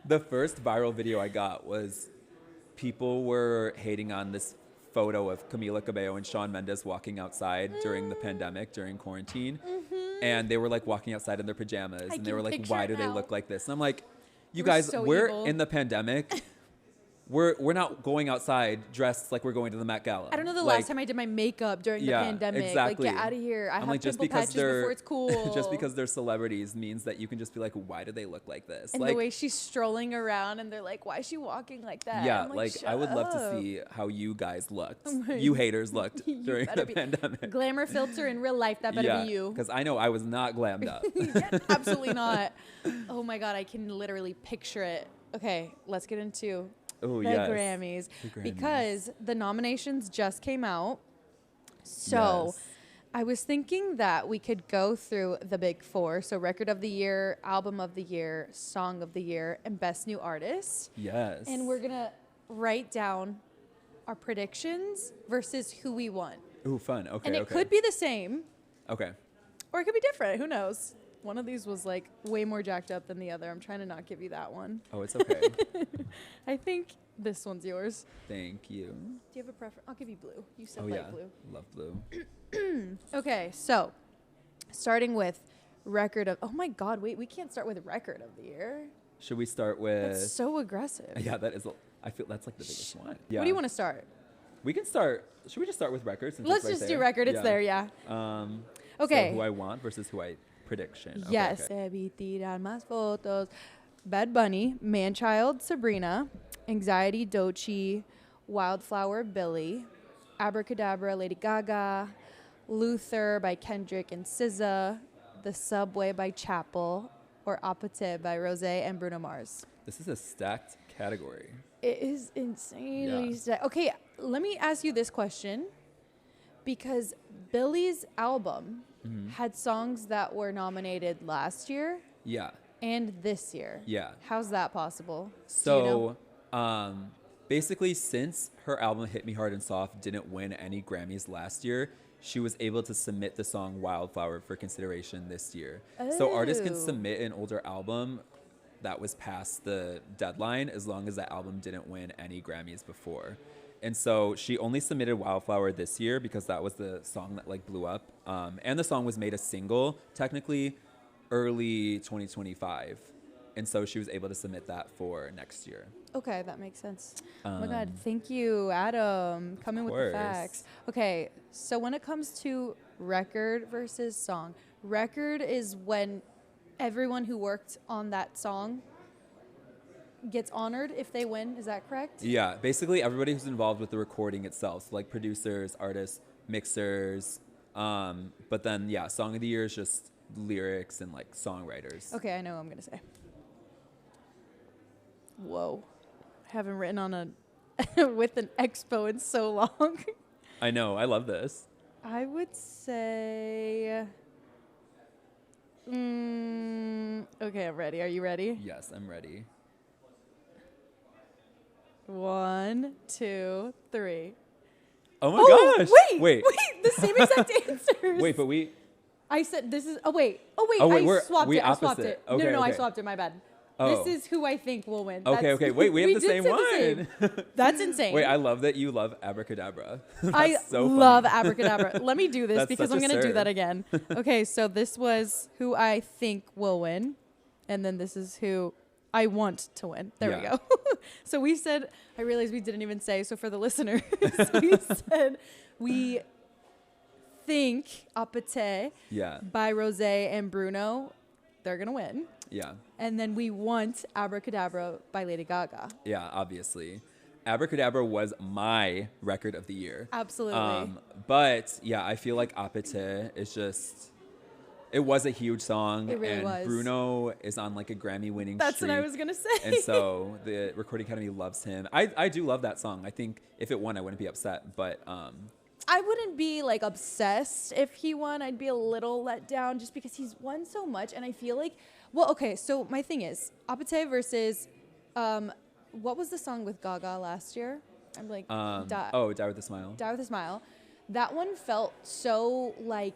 [SPEAKER 1] The first viral video I got was people were hating on this photo of Camila Cabello and Shawn Mendes walking outside during the pandemic, during quarantine. And they were like walking outside in their pajamas and they were like, why do they look like this? And I'm like, you guys, we're in the pandemic. We're not going outside dressed like we're going to the Met Gala.
[SPEAKER 2] I don't know the last time I did my makeup during the pandemic.
[SPEAKER 1] Exactly.
[SPEAKER 2] Like, get out of here. I have
[SPEAKER 1] like,
[SPEAKER 2] pimple patches before it's cool.
[SPEAKER 1] Just because they're celebrities means that you can just be like, why do they look like this?
[SPEAKER 2] And
[SPEAKER 1] like,
[SPEAKER 2] the way she's strolling around and they're like, why is she walking like that?
[SPEAKER 1] Yeah,
[SPEAKER 2] I'm
[SPEAKER 1] like I would love to see how you guys looked. You haters looked during the pandemic.
[SPEAKER 2] Glamour filter in real life, that better be you.
[SPEAKER 1] Because I know I was not glammed up.
[SPEAKER 2] Yeah, absolutely not. Oh my God, I can literally picture it. Okay, let's get into the Grammys. Because the nominations just came out. So I was thinking that we could go through the big four. So record of the year, album of the year, song of the year, and best new artist.
[SPEAKER 1] Yes.
[SPEAKER 2] And we're going to write down our predictions versus who we want.
[SPEAKER 1] Ooh, fun. Okay.
[SPEAKER 2] And it could be the same.
[SPEAKER 1] Okay.
[SPEAKER 2] Or it could be different. Who knows? One of these was like way more jacked up than the other. I'm trying to not give you that one.
[SPEAKER 1] Oh, it's okay.
[SPEAKER 2] I think this one's yours.
[SPEAKER 1] Thank you.
[SPEAKER 2] Do you have a preference? I'll give you blue. You said
[SPEAKER 1] light
[SPEAKER 2] blue.
[SPEAKER 1] Love blue.
[SPEAKER 2] Okay, so starting with record of. Oh my God! Wait, we can't start with record of the year.
[SPEAKER 1] Should we start with?
[SPEAKER 2] That's so aggressive.
[SPEAKER 1] Yeah, that is. I feel that's like the biggest one. Yeah.
[SPEAKER 2] What do you want to start?
[SPEAKER 1] We can start. Should we just start with records?
[SPEAKER 2] Let's just do record. It's there. Yeah. Okay.
[SPEAKER 1] So who I want versus who I prediction.
[SPEAKER 2] Yes. Okay. Bad Bunny, Manchild, Sabrina, Anxiety, Doechii, Wildflower, Billy, Abracadabra, Lady Gaga, Luther by Kendrick and SZA, The Subway by Chappell, or Apate by Rose and Bruno Mars.
[SPEAKER 1] This is a stacked category.
[SPEAKER 2] It is insanely stacked. Okay, let me ask you this question. Because Billy's album had songs that were nominated last year.
[SPEAKER 1] Yeah.
[SPEAKER 2] And this year.
[SPEAKER 1] Yeah.
[SPEAKER 2] How's that possible?
[SPEAKER 1] So, basically, since her album Hit Me Hard and Soft didn't win any Grammys last year, she was able to submit the song Wildflower for consideration this year. So artists can submit an older album that was past the deadline as long as that album didn't win any Grammys before. And so she only submitted Wildflower this year because that was the song that like blew up. And the song was made a single, technically early 2025. And so she was able to submit that for next year.
[SPEAKER 2] Okay, that makes sense. Oh my God, thank you, Adam. Coming with the facts. Okay, so when it comes to record versus song, record is when everyone who worked on that song gets honored if they win. Is that correct?
[SPEAKER 1] Yeah, basically everybody who's involved with the recording itself, so like producers, artists, mixers. But then, yeah, song of the year is just lyrics and like songwriters.
[SPEAKER 2] Okay, I know what I'm going to say. Whoa. I haven't written on a with an expo in so long.
[SPEAKER 1] I know. I love this.
[SPEAKER 2] I would say... okay, I'm ready. Are you ready?
[SPEAKER 1] Yes, I'm ready.
[SPEAKER 2] 1, 2, 3.
[SPEAKER 1] Oh my gosh.
[SPEAKER 2] Wait. The same exact answers.
[SPEAKER 1] Wait, but we...
[SPEAKER 2] I said this is... I swapped it. I swapped it.
[SPEAKER 1] Okay,
[SPEAKER 2] no, I swapped it. My bad.
[SPEAKER 1] Oh.
[SPEAKER 2] This is who I think will win.
[SPEAKER 1] Okay. Wait, we have the same one.
[SPEAKER 2] That's insane.
[SPEAKER 1] Wait, I love that you love Abracadabra.
[SPEAKER 2] I
[SPEAKER 1] so
[SPEAKER 2] love Abracadabra. Let me do this because I'm going to do
[SPEAKER 1] serve.
[SPEAKER 2] that again. Okay, so this was who I think will win. And then this is who I want to win. There we go. So we said, I realized we didn't even say, so for the listeners, we said we think Apate by Rose and Bruno, they're going to win.
[SPEAKER 1] Yeah.
[SPEAKER 2] And then we want Abracadabra by Lady Gaga.
[SPEAKER 1] Yeah, obviously. Abracadabra was my record of the year.
[SPEAKER 2] Absolutely.
[SPEAKER 1] But yeah, I feel like Apate is just, it was a huge song.
[SPEAKER 2] It really was.
[SPEAKER 1] Bruno is on like a Grammy winning
[SPEAKER 2] That's
[SPEAKER 1] streak.
[SPEAKER 2] what I was going to say.
[SPEAKER 1] And so the Recording Academy loves him. I do love that song. I think if it won, I wouldn't be upset. But
[SPEAKER 2] I wouldn't be like obsessed if he won. I'd be a little let down just because he's won so much. And I feel like, well, okay, so my thing is Apate versus, what was the song with Gaga last year? I'm like,
[SPEAKER 1] Die with a Smile.
[SPEAKER 2] Die with a Smile. That one felt so like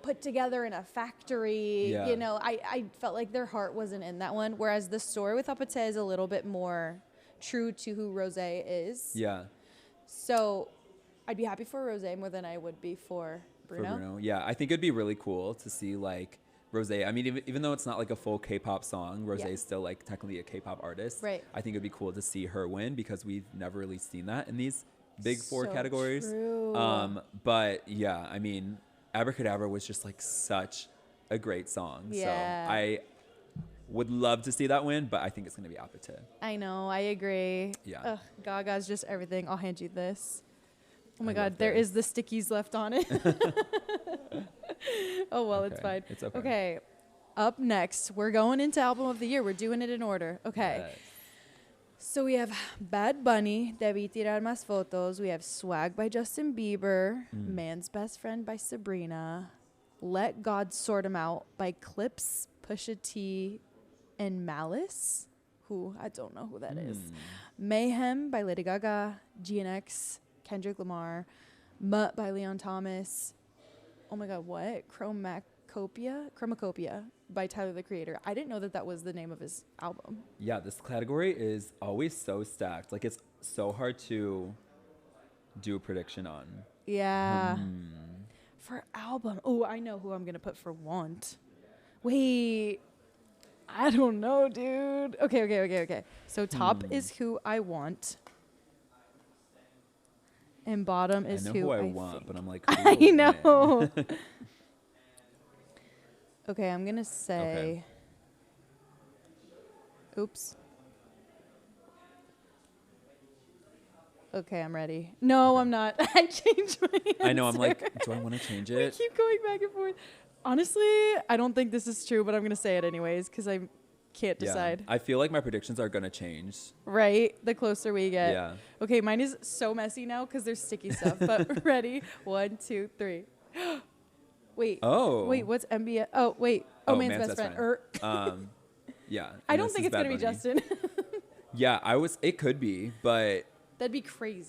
[SPEAKER 2] put together in a factory.
[SPEAKER 1] Yeah.
[SPEAKER 2] You know, I felt like their heart wasn't in that one. Whereas the story with Apate is a little bit more true to who Rose is.
[SPEAKER 1] Yeah.
[SPEAKER 2] So I'd be happy for Rose more than I would be for Bruno.
[SPEAKER 1] Yeah, I think it'd be really cool to see like Rose. I mean, even though it's not like a full K-pop song, Rose is still like technically a K-pop artist.
[SPEAKER 2] Right.
[SPEAKER 1] I think it'd be cool to see her win because we've never really seen that in these big four categories.
[SPEAKER 2] True.
[SPEAKER 1] But yeah, I mean, Abracadabra was just like such a great song.
[SPEAKER 2] Yeah.
[SPEAKER 1] So I would love to see that win, but I think it's going to be Apate.
[SPEAKER 2] I know. I agree.
[SPEAKER 1] Yeah.
[SPEAKER 2] Ugh, Gaga's just everything. I'll hand you this. Oh my
[SPEAKER 1] I
[SPEAKER 2] God, there is the stickies left on it. Oh, well, it's fine.
[SPEAKER 1] It's okay.
[SPEAKER 2] Okay, up next, we're going into Album of the Year. We're doing it in order. Okay.
[SPEAKER 1] Yes.
[SPEAKER 2] So we have Bad Bunny, Debí Tirar Más Fotos. We have Swag by Justin Bieber, Man's Best Friend by Sabrina, Let God Sort 'Em Out by Clips, Pusha T, and Malice. Who, I don't know who that is. Mayhem by Lady Gaga, GNX, Kendrick Lamar, Mutt by Leon Thomas. Oh my God, what? Chromacopia by Tyler, the Creator. I didn't know that was the name of his album.
[SPEAKER 1] Yeah, this category is always so stacked. Like, it's so hard to do a prediction on.
[SPEAKER 2] Yeah. For album. Oh, I know who I'm going to put for Want. Wait. I don't know, dude. Okay. So top is Who I Want. And bottom is
[SPEAKER 1] I know
[SPEAKER 2] who
[SPEAKER 1] I
[SPEAKER 2] I
[SPEAKER 1] want,
[SPEAKER 2] think.
[SPEAKER 1] but I'm like, who
[SPEAKER 2] I
[SPEAKER 1] will
[SPEAKER 2] know.
[SPEAKER 1] win?
[SPEAKER 2] Okay, I'm going to say. Oops. Okay, I'm ready. No, I'm not. I changed my answer.
[SPEAKER 1] I know. I'm like, do I want to change
[SPEAKER 2] We
[SPEAKER 1] it?
[SPEAKER 2] keep going back and forth. Honestly, I don't think this is true, but I'm going to say it anyways because I can't decide.
[SPEAKER 1] I feel like my predictions are going to change.
[SPEAKER 2] Right? The closer we get.
[SPEAKER 1] Yeah.
[SPEAKER 2] Okay, mine is so messy now because there's sticky stuff. But ready? 1, 2, 3. Wait.
[SPEAKER 1] Oh.
[SPEAKER 2] Wait, what's MBS? Oh, wait. Oh, Man's Best Friend.
[SPEAKER 1] Yeah.
[SPEAKER 2] I don't think it's going to be Justin.
[SPEAKER 1] Yeah, it could be, but
[SPEAKER 2] That'd be crazy.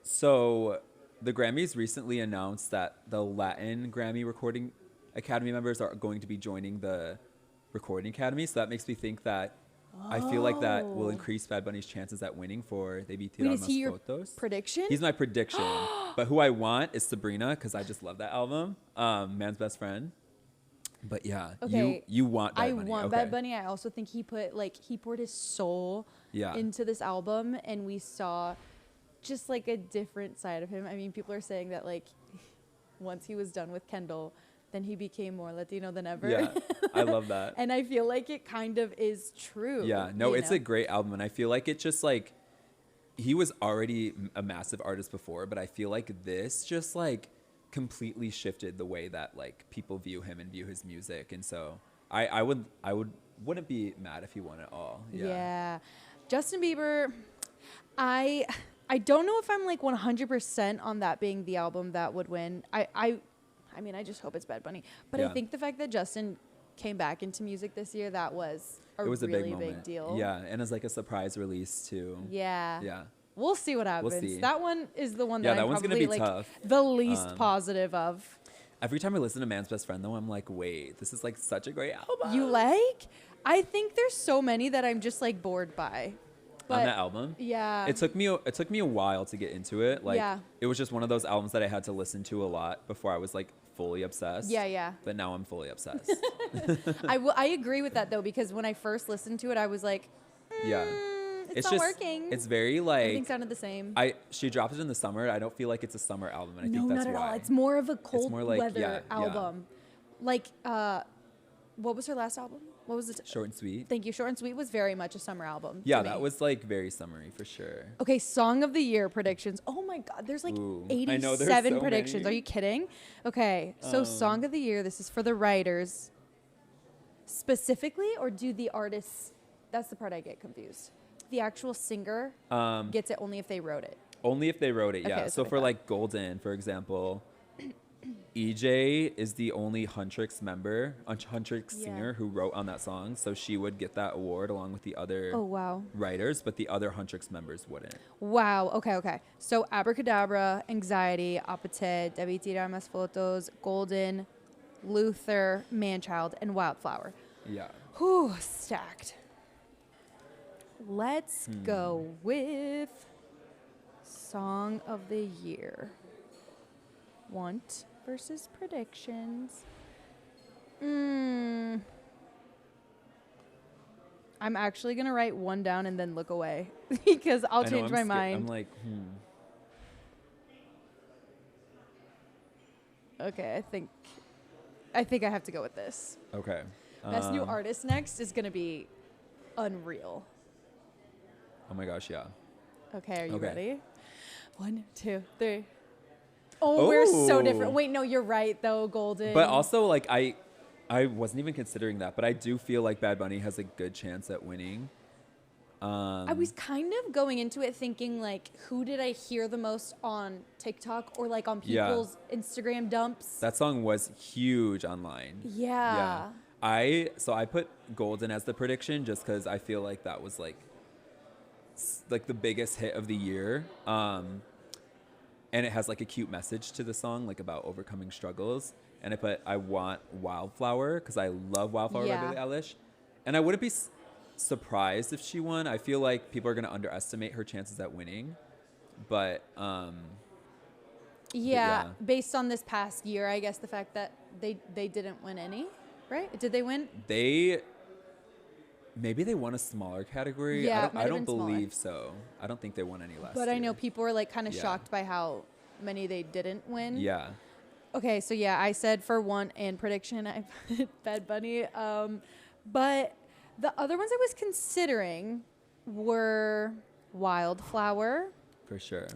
[SPEAKER 1] So the Grammys recently announced that the Latin Grammy Recording Academy members are going to be joining the Recording Academy. So that makes me think that I feel like that will increase Bad Bunny's chances at winning for Debí Tirar
[SPEAKER 2] Wait, is he
[SPEAKER 1] Más
[SPEAKER 2] your
[SPEAKER 1] Fotos.
[SPEAKER 2] prediction?
[SPEAKER 1] He's my prediction. But who I want is Sabrina because I just love that album, Man's Best Friend. But yeah,
[SPEAKER 2] Okay.
[SPEAKER 1] you want Bad
[SPEAKER 2] I
[SPEAKER 1] Bunny.
[SPEAKER 2] want Bad Bunny. I also think he poured his soul into this album, and we saw just like a different side of him. I mean, people are saying that like once he was done with Kendall, then he became more Latino than ever.
[SPEAKER 1] Yeah, I love that.
[SPEAKER 2] And I feel like it kind of is true.
[SPEAKER 1] Yeah, no, it's a great album, and I feel like it just like he was already a massive artist before, but I feel like this just like completely shifted the way that like people view him and view his music, and so I wouldn't be mad if he won it all.
[SPEAKER 2] Yeah. Justin Bieber, I don't know if I'm like 100% on that being the album that would win. I mean, I just hope it's Bad Bunny, but I think the fact that Justin came back into music this year, that was a really big deal.
[SPEAKER 1] Yeah, and it's like a surprise release too.
[SPEAKER 2] Yeah. We'll see what happens.
[SPEAKER 1] We'll see.
[SPEAKER 2] That one is the one that I'm
[SPEAKER 1] one's gonna
[SPEAKER 2] probably
[SPEAKER 1] be
[SPEAKER 2] like
[SPEAKER 1] tough.
[SPEAKER 2] the least positive of.
[SPEAKER 1] Every time I listen to Man's Best Friend, though, I'm like, wait, this is like such a great album.
[SPEAKER 2] You like? I think there's so many that I'm just like bored by. But
[SPEAKER 1] on that album?
[SPEAKER 2] Yeah.
[SPEAKER 1] It took me a while to get into it. Like,
[SPEAKER 2] Yeah.
[SPEAKER 1] It was just one of those albums that I had to listen to a lot before I was like fully obsessed.
[SPEAKER 2] Yeah.
[SPEAKER 1] But now I'm fully obsessed.
[SPEAKER 2] I agree with that though, because when I first listened to it, I was like,
[SPEAKER 1] Yeah.
[SPEAKER 2] it's not working.
[SPEAKER 1] It's very like
[SPEAKER 2] Everything sounded the same.
[SPEAKER 1] She dropped it in the summer. I don't feel like it's a summer album, and I
[SPEAKER 2] No,
[SPEAKER 1] think that's
[SPEAKER 2] not at
[SPEAKER 1] why.
[SPEAKER 2] all. It's more of a cold
[SPEAKER 1] more like-
[SPEAKER 2] weather
[SPEAKER 1] yeah.
[SPEAKER 2] album. Like, what was her last album? What was it?
[SPEAKER 1] Short and sweet.
[SPEAKER 2] Thank you. Short and Sweet was very much a summer album.
[SPEAKER 1] Yeah,
[SPEAKER 2] to me.
[SPEAKER 1] that was like very summery for sure.
[SPEAKER 2] Okay, Song of the Year predictions. Oh my God, there's like
[SPEAKER 1] Ooh, I
[SPEAKER 2] 87
[SPEAKER 1] know, there's so
[SPEAKER 2] predictions.
[SPEAKER 1] many.
[SPEAKER 2] Are you kidding? Okay, so Song of the Year, this is for the writers specifically, or do the artists? That's the part I get confused. The actual singer gets it only if they wrote it.
[SPEAKER 1] Only if they wrote it, yeah.
[SPEAKER 2] Okay,
[SPEAKER 1] So
[SPEAKER 2] that's
[SPEAKER 1] for
[SPEAKER 2] what I
[SPEAKER 1] like Golden, for example, EJ is the only Huntrix member, Huntrix
[SPEAKER 2] Yeah.
[SPEAKER 1] singer who wrote on that song. So she would get that award along with the other
[SPEAKER 2] Oh wow.
[SPEAKER 1] writers, but the other Huntrix members wouldn't.
[SPEAKER 2] Wow. Okay. So Abracadabra, Anxiety, Apate, Debí tirar más fotos, Golden, Luther, Manchild, and Wildflower.
[SPEAKER 1] Yeah.
[SPEAKER 2] Whew, stacked. Let's go with Song of the Year. Want versus predictions. I'm actually going to write one down and then look away because I'll
[SPEAKER 1] I know,
[SPEAKER 2] change
[SPEAKER 1] I'm
[SPEAKER 2] my
[SPEAKER 1] scared.
[SPEAKER 2] mind.
[SPEAKER 1] I'm like,
[SPEAKER 2] Okay, I think I have to go with this.
[SPEAKER 1] Okay.
[SPEAKER 2] Best new artist next is going to be unreal.
[SPEAKER 1] Oh my gosh, yeah.
[SPEAKER 2] Okay, are you
[SPEAKER 1] Okay.
[SPEAKER 2] ready? 1, 2, 3. Oh, we're so different.
[SPEAKER 1] Ooh.
[SPEAKER 2] Wait, no, you're right though, Golden.
[SPEAKER 1] But also, like, I wasn't even considering that, but I do feel like Bad Bunny has a good chance at winning.
[SPEAKER 2] I was kind of going into it thinking like, who did I hear the most on TikTok or like on
[SPEAKER 1] Yeah.
[SPEAKER 2] people's Instagram dumps?
[SPEAKER 1] That song was huge online.
[SPEAKER 2] Yeah.
[SPEAKER 1] I put Golden as the prediction just because I feel like that was like the biggest hit of the year. And it has like a cute message to the song, like about overcoming struggles. And I want Wildflower because I love Wildflower
[SPEAKER 2] Yeah.
[SPEAKER 1] by Billie Eilish. And I wouldn't be surprised if she won. I feel like people are going to underestimate her chances at winning. But
[SPEAKER 2] Yeah,
[SPEAKER 1] yeah.
[SPEAKER 2] based on this past year, I guess the fact that they didn't win any, right? Did they win?
[SPEAKER 1] Maybe they won a smaller category.
[SPEAKER 2] Yeah, it
[SPEAKER 1] I
[SPEAKER 2] might have
[SPEAKER 1] don't
[SPEAKER 2] been smaller.
[SPEAKER 1] believe so. I don't think they won any last
[SPEAKER 2] But
[SPEAKER 1] year.
[SPEAKER 2] I know people were like kind of
[SPEAKER 1] Yeah.
[SPEAKER 2] shocked by how many they didn't win.
[SPEAKER 1] Yeah.
[SPEAKER 2] Okay, so yeah, I said for one and prediction, I put Bad Bunny. But the other ones I was considering were Wildflower
[SPEAKER 1] For sure.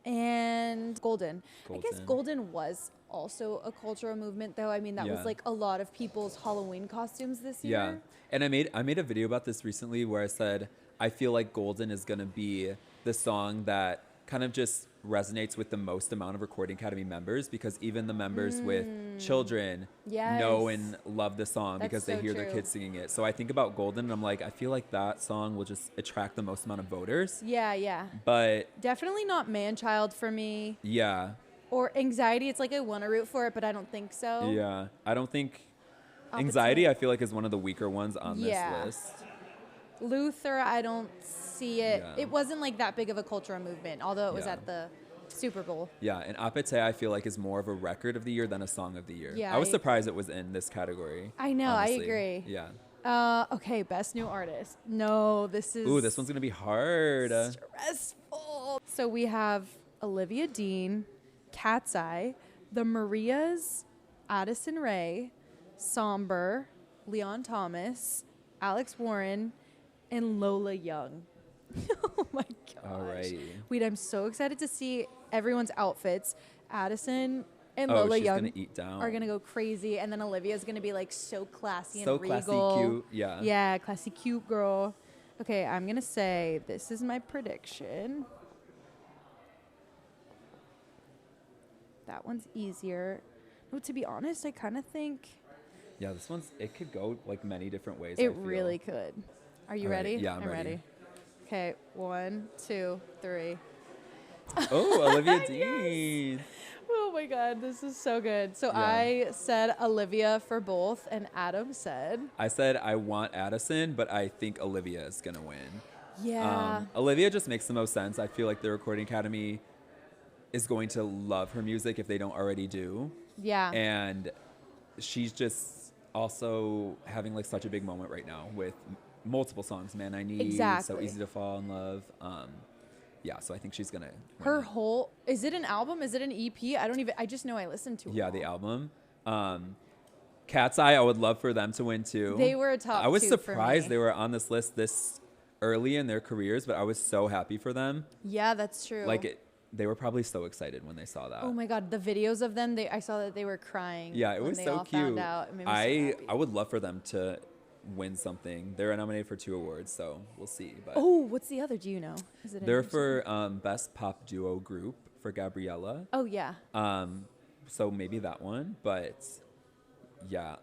[SPEAKER 2] and Golden. I guess
[SPEAKER 1] Golden.
[SPEAKER 2] Golden was also a cultural movement, though. I mean, that was
[SPEAKER 1] Yeah.
[SPEAKER 2] like a lot of people's Halloween costumes this
[SPEAKER 1] Yeah.
[SPEAKER 2] year.
[SPEAKER 1] And I made a video about this recently where I said I feel like Golden is going to be the song that kind of just resonates with the most amount of Recording Academy members, because even the members with children know
[SPEAKER 2] Yes.
[SPEAKER 1] and love the song
[SPEAKER 2] That's
[SPEAKER 1] because they
[SPEAKER 2] so
[SPEAKER 1] hear their
[SPEAKER 2] true.
[SPEAKER 1] kids singing it. So I think about Golden and I'm like, I feel like that song will just attract the most amount of voters.
[SPEAKER 2] Yeah.
[SPEAKER 1] But
[SPEAKER 2] Definitely not Man-Child for me.
[SPEAKER 1] yeah,
[SPEAKER 2] Or Anxiety. It's like I want to root for it, but I don't think so.
[SPEAKER 1] yeah. I don't think
[SPEAKER 2] Opposite.
[SPEAKER 1] Anxiety, I feel like, is one of the weaker ones on
[SPEAKER 2] Yeah.
[SPEAKER 1] this list.
[SPEAKER 2] Luther, I don't see it.
[SPEAKER 1] Yeah.
[SPEAKER 2] It wasn't like that big of a cultural movement, although it was
[SPEAKER 1] Yeah.
[SPEAKER 2] at the Super Bowl.
[SPEAKER 1] Yeah, and Apete I feel like is more of a record of the year than a song of the year.
[SPEAKER 2] Yeah,
[SPEAKER 1] I was
[SPEAKER 2] I-
[SPEAKER 1] surprised it was in this category.
[SPEAKER 2] I know, I
[SPEAKER 1] honestly.
[SPEAKER 2] agree.
[SPEAKER 1] Yeah.
[SPEAKER 2] Okay, best new artist. No, this is
[SPEAKER 1] Ooh, this one's gonna be hard.
[SPEAKER 2] stressful. So we have Olivia Dean, Cat's Eye, The Marias, Addison Rae, Somber, Leon Thomas, Alex Warren, and Lola Young. Oh my gosh.
[SPEAKER 1] Alrighty.
[SPEAKER 2] Wait, I'm so excited to see everyone's outfits. Addison and
[SPEAKER 1] Oh,
[SPEAKER 2] Lola
[SPEAKER 1] she's
[SPEAKER 2] Young
[SPEAKER 1] gonna eat down.
[SPEAKER 2] are gonna go crazy, and then Olivia's gonna be like so classy
[SPEAKER 1] So
[SPEAKER 2] and regal.
[SPEAKER 1] classy, cute. Yeah.
[SPEAKER 2] Yeah, classy, cute girl. Okay, I'm gonna say this is my prediction. That one's easier. No, to be honest, I kind of think
[SPEAKER 1] Yeah, this one's, it could go like many different ways.
[SPEAKER 2] it
[SPEAKER 1] I feel.
[SPEAKER 2] really could. Are you
[SPEAKER 1] All right,
[SPEAKER 2] ready?
[SPEAKER 1] yeah, I'm ready.
[SPEAKER 2] Okay, 1, 2, 3.
[SPEAKER 1] Oh, Olivia Dean.
[SPEAKER 2] Oh my God, this is so good. So
[SPEAKER 1] Yeah.
[SPEAKER 2] I said Olivia for both, and Adam said,
[SPEAKER 1] I said I want Addison, but I think Olivia is gonna win.
[SPEAKER 2] yeah.
[SPEAKER 1] Olivia just makes the most sense. I feel like the Recording Academy is going to love her music if they don't already do.
[SPEAKER 2] Yeah.
[SPEAKER 1] And she's just, also having like such a big moment right now with multiple songs. Man, I Need,
[SPEAKER 2] Exactly.
[SPEAKER 1] So Easy to Fall in Love. Yeah, so I think she's gonna win
[SPEAKER 2] Her
[SPEAKER 1] it.
[SPEAKER 2] whole, is it an album? Is it an EP? I just know I listened to it.
[SPEAKER 1] Yeah, the album. Cat's Eye, I would love for them to win too.
[SPEAKER 2] They were a top
[SPEAKER 1] I was
[SPEAKER 2] two for
[SPEAKER 1] surprised
[SPEAKER 2] me.
[SPEAKER 1] they were on this list this early in their careers, but I was so happy for them.
[SPEAKER 2] Yeah, that's true.
[SPEAKER 1] They were probably so excited when they saw that.
[SPEAKER 2] Oh my God, the videos of them, I saw that they were crying.
[SPEAKER 1] Yeah, it
[SPEAKER 2] when
[SPEAKER 1] was
[SPEAKER 2] they
[SPEAKER 1] so
[SPEAKER 2] all
[SPEAKER 1] cute.
[SPEAKER 2] Found out. It made me so happy.
[SPEAKER 1] I would love for them to win something. They're nominated for 2 awards, so we'll see. But
[SPEAKER 2] Oh, what's the other? Do you know? Is it?
[SPEAKER 1] they're for Best Pop Duo Group for Gabriella.
[SPEAKER 2] Oh yeah.
[SPEAKER 1] So maybe that one. But yeah,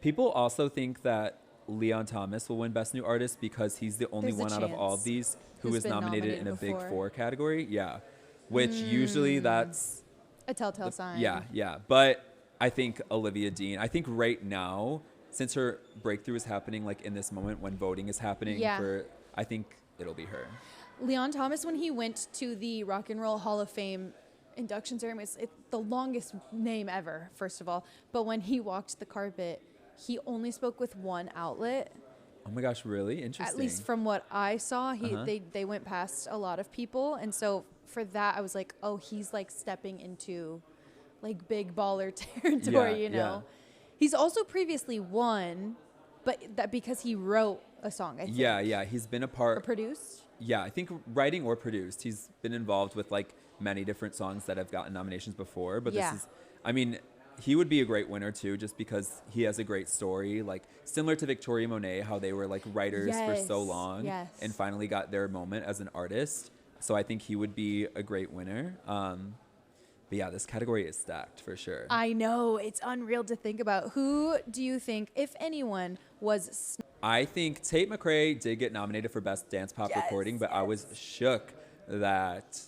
[SPEAKER 1] people also think that Leon Thomas will win Best New Artist because he's the only
[SPEAKER 2] There's a
[SPEAKER 1] one out of all of
[SPEAKER 2] chance.
[SPEAKER 1] these who
[SPEAKER 2] Who's
[SPEAKER 1] is
[SPEAKER 2] been
[SPEAKER 1] nominated in a
[SPEAKER 2] nominated
[SPEAKER 1] Big
[SPEAKER 2] before.
[SPEAKER 1] 4 category. Yeah, which usually that's
[SPEAKER 2] A telltale sign.
[SPEAKER 1] yeah. But I think Olivia Dean. I think right now, since her breakthrough is happening like in this moment when voting is happening,
[SPEAKER 2] Yeah.
[SPEAKER 1] I think it'll be her.
[SPEAKER 2] Leon Thomas, when he went to the Rock and Roll Hall of Fame induction ceremony, it's the longest name ever, first of all. But when he walked the carpet, he only spoke with one outlet.
[SPEAKER 1] Oh my gosh, really? Interesting.
[SPEAKER 2] At least from what I saw, they went past a lot of people, and so for that I was like, oh, he's like stepping into like big baller territory, you know.
[SPEAKER 1] Yeah.
[SPEAKER 2] He's also previously won, but that because he wrote a song, I think.
[SPEAKER 1] Yeah. He's been a part.
[SPEAKER 2] Or produced.
[SPEAKER 1] Yeah, I think writing or produced. He's been involved with like many different songs that have gotten nominations before. But
[SPEAKER 2] Yeah.
[SPEAKER 1] this is, I mean, he would be a great winner too, just because he has a great story. Like similar to Victoria Monet, how they were like writers for so
[SPEAKER 2] Yes,
[SPEAKER 1] long
[SPEAKER 2] yes.
[SPEAKER 1] and finally got their moment as an artist. So I think he would be a great winner. But yeah, this category is stacked for sure.
[SPEAKER 2] I know, it's unreal to think about. Who do you think, if anyone, was
[SPEAKER 1] I think Tate McRae did get nominated for Best Dance Pop Recording, but I was shook that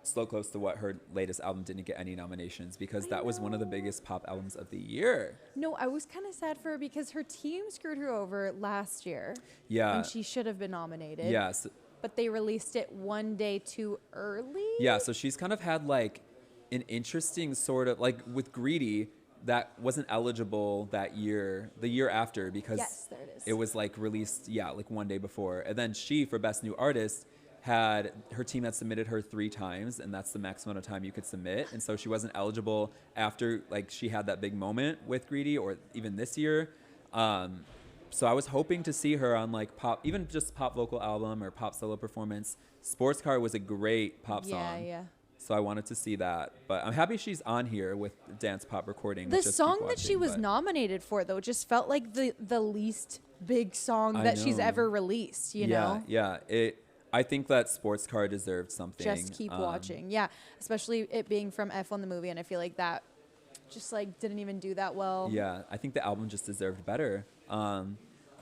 [SPEAKER 1] So Close to What, her latest album, didn't get any nominations because that was one of the biggest pop albums of the year.
[SPEAKER 2] No, I was kind of sad for her because her team screwed her over last year.
[SPEAKER 1] Yeah.
[SPEAKER 2] And she should have been nominated.
[SPEAKER 1] Yes.
[SPEAKER 2] But they released it one day too early.
[SPEAKER 1] Yeah, so she's kind of had like an interesting sort of like with Greedy that wasn't eligible that year, the year after, because
[SPEAKER 2] Yes, there it is.
[SPEAKER 1] it was like released, like one day before. And then she, for Best New Artist, her team had submitted her 3 times, and that's the maximum amount of time you could submit. And so she wasn't eligible after like she had that big moment with Greedy or even this year. So I was hoping to see her on like pop, even just pop vocal album or pop solo performance. Sports Car was a great pop song.
[SPEAKER 2] Yeah.
[SPEAKER 1] So I wanted to see that, but I'm happy she's on here with Dance Pop Recording.
[SPEAKER 2] The
[SPEAKER 1] with Just
[SPEAKER 2] song
[SPEAKER 1] Keep
[SPEAKER 2] that she
[SPEAKER 1] Watching,
[SPEAKER 2] was
[SPEAKER 1] but
[SPEAKER 2] nominated for, though, just felt like the least big song
[SPEAKER 1] I
[SPEAKER 2] that she's
[SPEAKER 1] know.
[SPEAKER 2] ever released, you know?
[SPEAKER 1] Yeah. I think that Sports Car deserved something.
[SPEAKER 2] Just Keep Watching. Yeah, especially it being from F1 the movie, and I feel like that just like didn't even do that well.
[SPEAKER 1] Yeah, I think the album just deserved better.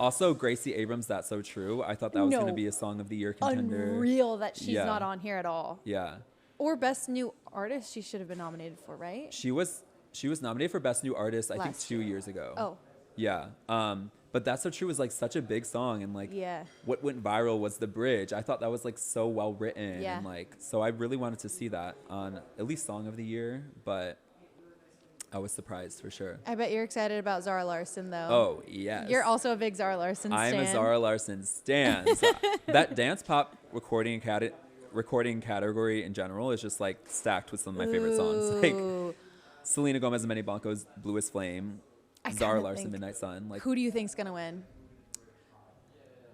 [SPEAKER 1] Also, Gracie Abrams' That's So True. I thought that was going to
[SPEAKER 2] No.
[SPEAKER 1] be a Song of the Year contender.
[SPEAKER 2] Unreal that she's
[SPEAKER 1] Yeah.
[SPEAKER 2] not on here at all.
[SPEAKER 1] Yeah.
[SPEAKER 2] Or Best New Artist, she should have been nominated for, right?
[SPEAKER 1] She was nominated for Best New Artist, I think
[SPEAKER 2] Last
[SPEAKER 1] 2
[SPEAKER 2] year.
[SPEAKER 1] years ago.
[SPEAKER 2] Oh.
[SPEAKER 1] Yeah. But That's So True was like such a big song, and like
[SPEAKER 2] Yeah.
[SPEAKER 1] what went viral was the bridge. I thought that was like so well written,
[SPEAKER 2] Yeah.
[SPEAKER 1] and like so I really wanted to see that on at least Song of the Year, but I was surprised for sure.
[SPEAKER 2] I bet you're excited about Zara Larsson, though.
[SPEAKER 1] Oh yes.
[SPEAKER 2] You're also a big Zara Larsson stan.
[SPEAKER 1] I'm a Zara Larsson stan. So that dance pop recording category in general is just like stacked with some of my favorite songs, like
[SPEAKER 2] Ooh.
[SPEAKER 1] Selena Gomez and Manny Blanco's Bluest Flame,
[SPEAKER 2] I
[SPEAKER 1] Zara
[SPEAKER 2] kinda
[SPEAKER 1] Larsson
[SPEAKER 2] think-
[SPEAKER 1] Midnight Sun, like
[SPEAKER 2] Who do you think's gonna win?